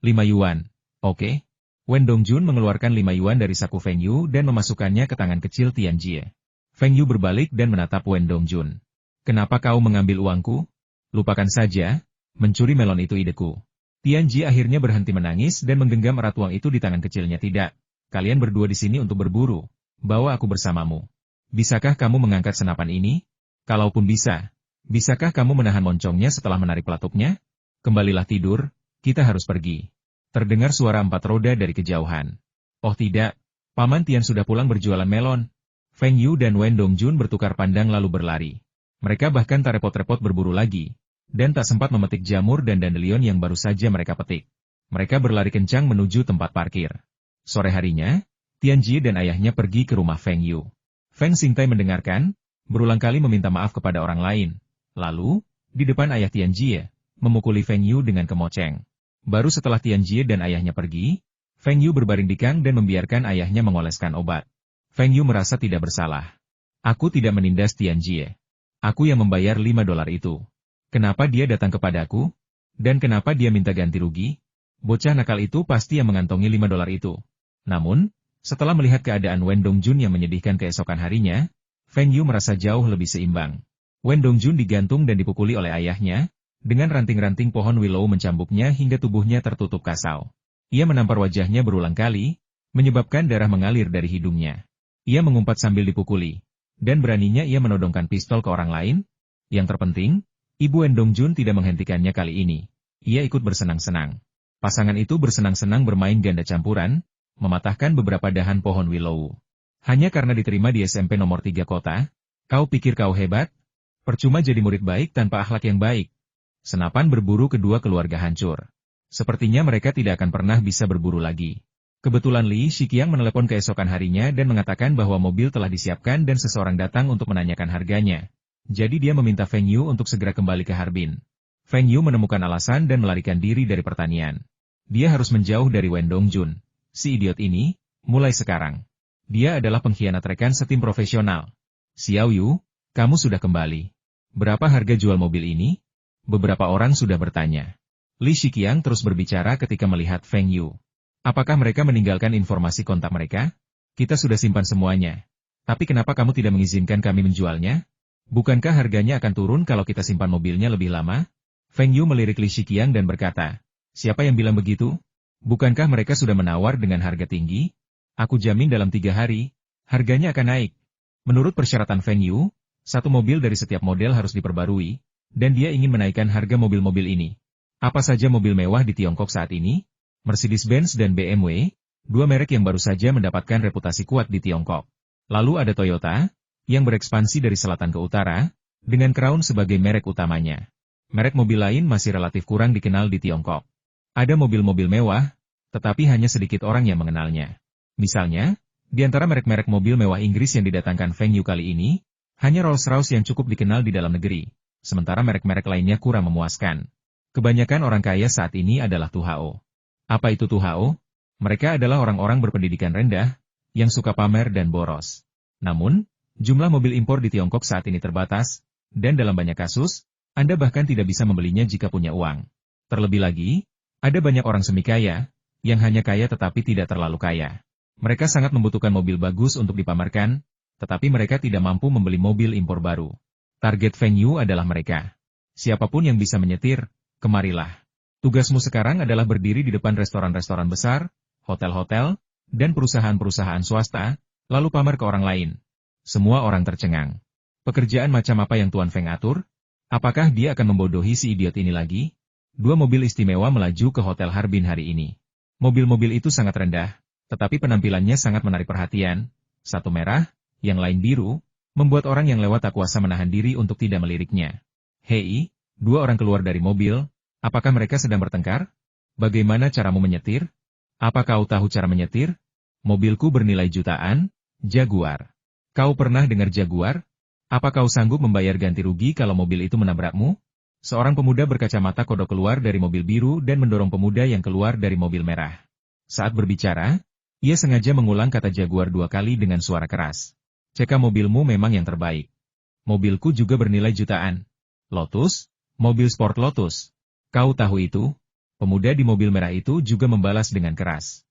5 yuan, oke? Wen Dongjun mengeluarkan 5 yuan dari saku Feng Yu dan memasukkannya ke tangan kecil Tianjie. Feng Yu berbalik dan menatap Wen Dongjun. Kenapa kau mengambil uangku? Lupakan saja, mencuri melon itu ideku. Tianjie akhirnya berhenti menangis dan menggenggam erat uang itu di tangan kecilnya. Tidak, kalian berdua di sini untuk berburu. Bawa aku bersamamu. Bisakah kamu mengangkat senapan ini? Kalaupun bisa, bisakah kamu menahan moncongnya setelah menarik pelatuknya? Kembalilah tidur, kita harus pergi. Terdengar suara 4 roda dari kejauhan. Oh tidak, Paman Tian sudah pulang berjualan melon. Feng Yu dan Wen Dongjun bertukar pandang lalu berlari. Mereka bahkan tak repot-repot berburu lagi, dan tak sempat memetik jamur dan dandelion yang baru saja mereka petik. Mereka berlari kencang menuju tempat parkir. Sore harinya, Tianjie dan ayahnya pergi ke rumah Feng Yu. Feng Xingtai mendengarkan, berulang kali meminta maaf kepada orang lain. Lalu, di depan ayah Tianjie, memukuli Feng Yu dengan kemoceng. Baru setelah Tianjie dan ayahnya pergi, Feng Yu berbaring di kang dan membiarkan ayahnya mengoleskan obat. Feng Yu merasa tidak bersalah. Aku tidak menindas Tianjie. Aku yang membayar 5 dolar itu. Kenapa dia datang kepadaku? Dan kenapa dia minta ganti rugi? Bocah nakal itu pasti yang mengantongi 5 dolar itu. Namun, setelah melihat keadaan Wen Dongjun yang menyedihkan keesokan harinya, Feng Yu merasa jauh lebih seimbang. Wen Dongjun digantung dan dipukuli oleh ayahnya, dengan ranting-ranting pohon willow mencambuknya hingga tubuhnya tertutup kasau. Ia menampar wajahnya berulang kali, menyebabkan darah mengalir dari hidungnya. Ia mengumpat sambil dipukuli. Dan beraninya ia menodongkan pistol ke orang lain. Yang terpenting, Ibu Wen Dongjun tidak menghentikannya kali ini. Ia ikut bersenang-senang. Pasangan itu bersenang-senang bermain ganda campuran, mematahkan beberapa dahan pohon willow. Hanya karena diterima di SMP nomor 3 kota, kau pikir kau hebat? Percuma jadi murid baik tanpa akhlak yang baik. Senapan berburu kedua keluarga hancur. Sepertinya mereka tidak akan pernah bisa berburu lagi. Kebetulan Li Shiqiang menelepon keesokan harinya dan mengatakan bahwa mobil telah disiapkan dan seseorang datang untuk menanyakan harganya. Jadi dia meminta Feng Yu untuk segera kembali ke Harbin. Feng Yu menemukan alasan dan melarikan diri dari pertanian. Dia harus menjauh dari Wen Dongjun. Si idiot ini, mulai sekarang. Dia adalah pengkhianat rekan setim profesional. Xiao Yu, kamu sudah kembali. Berapa harga jual mobil ini? Beberapa orang sudah bertanya. Li Shiqiang terus berbicara ketika melihat Feng Yu. Apakah mereka meninggalkan informasi kontak mereka? Kita sudah simpan semuanya. Tapi kenapa kamu tidak mengizinkan kami menjualnya? Bukankah harganya akan turun kalau kita simpan mobilnya lebih lama? Feng Yu melirik Li Shiqiang dan berkata, siapa yang bilang begitu? Bukankah mereka sudah menawar dengan harga tinggi? Aku jamin dalam 3 hari, harganya akan naik. Menurut persyaratan Feng Yu, satu mobil dari setiap model harus diperbarui, dan dia ingin menaikkan harga mobil-mobil ini. Apa saja mobil mewah di Tiongkok saat ini? Mercedes-Benz dan BMW, 2 merek yang baru saja mendapatkan reputasi kuat di Tiongkok. Lalu ada Toyota, yang berekspansi dari selatan ke utara, dengan Crown sebagai merek utamanya. Merek mobil lain masih relatif kurang dikenal di Tiongkok. Ada mobil-mobil mewah, tetapi hanya sedikit orang yang mengenalnya. Misalnya, di antara merek-merek mobil mewah Inggris yang didatangkan Feng Yu kali ini, hanya Rolls-Royce yang cukup dikenal di dalam negeri, sementara merek-merek lainnya kurang memuaskan. Kebanyakan orang kaya saat ini adalah Tuhao. Apa itu Tuhao? Mereka adalah orang-orang berpendidikan rendah, yang suka pamer dan boros. Namun, Jumlah mobil impor di Tiongkok saat ini terbatas, dan dalam banyak kasus, Anda bahkan tidak bisa membelinya jika punya uang. Terlebih lagi, ada banyak orang semikaya, yang hanya kaya tetapi tidak terlalu kaya. Mereka sangat membutuhkan mobil bagus untuk dipamerkan, tetapi mereka tidak mampu membeli mobil impor baru. Target Feng Yu adalah mereka. Siapapun yang bisa menyetir, kemarilah. Tugasmu sekarang adalah berdiri di depan restoran-restoran besar, hotel-hotel, dan perusahaan-perusahaan swasta, lalu pamer ke orang lain. Semua orang tercengang. Pekerjaan macam apa yang Tuan Feng atur? Apakah dia akan membodohi si idiot ini lagi? 2 mobil istimewa melaju ke Hotel Harbin hari ini. Mobil-mobil itu sangat rendah, tetapi penampilannya sangat menarik perhatian. Satu merah, yang lain biru, membuat orang yang lewat tak kuasa menahan diri untuk tidak meliriknya. Hei, 2 orang keluar dari mobil, apakah mereka sedang bertengkar? Bagaimana caramu menyetir? Apa kau tahu cara menyetir? Mobilku bernilai jutaan, Jaguar. Kau pernah dengar Jaguar? Apa kau sanggup membayar ganti rugi kalau mobil itu menabrakmu? Seorang pemuda berkacamata kodok keluar dari mobil biru dan mendorong pemuda yang keluar dari mobil merah. Saat berbicara, ia sengaja mengulang kata Jaguar 2 kali dengan suara keras. Ceka mobilmu memang yang terbaik. Mobilku juga bernilai jutaan. Lotus, mobil sport Lotus. Kau tahu itu? Pemuda di mobil merah itu juga membalas dengan keras.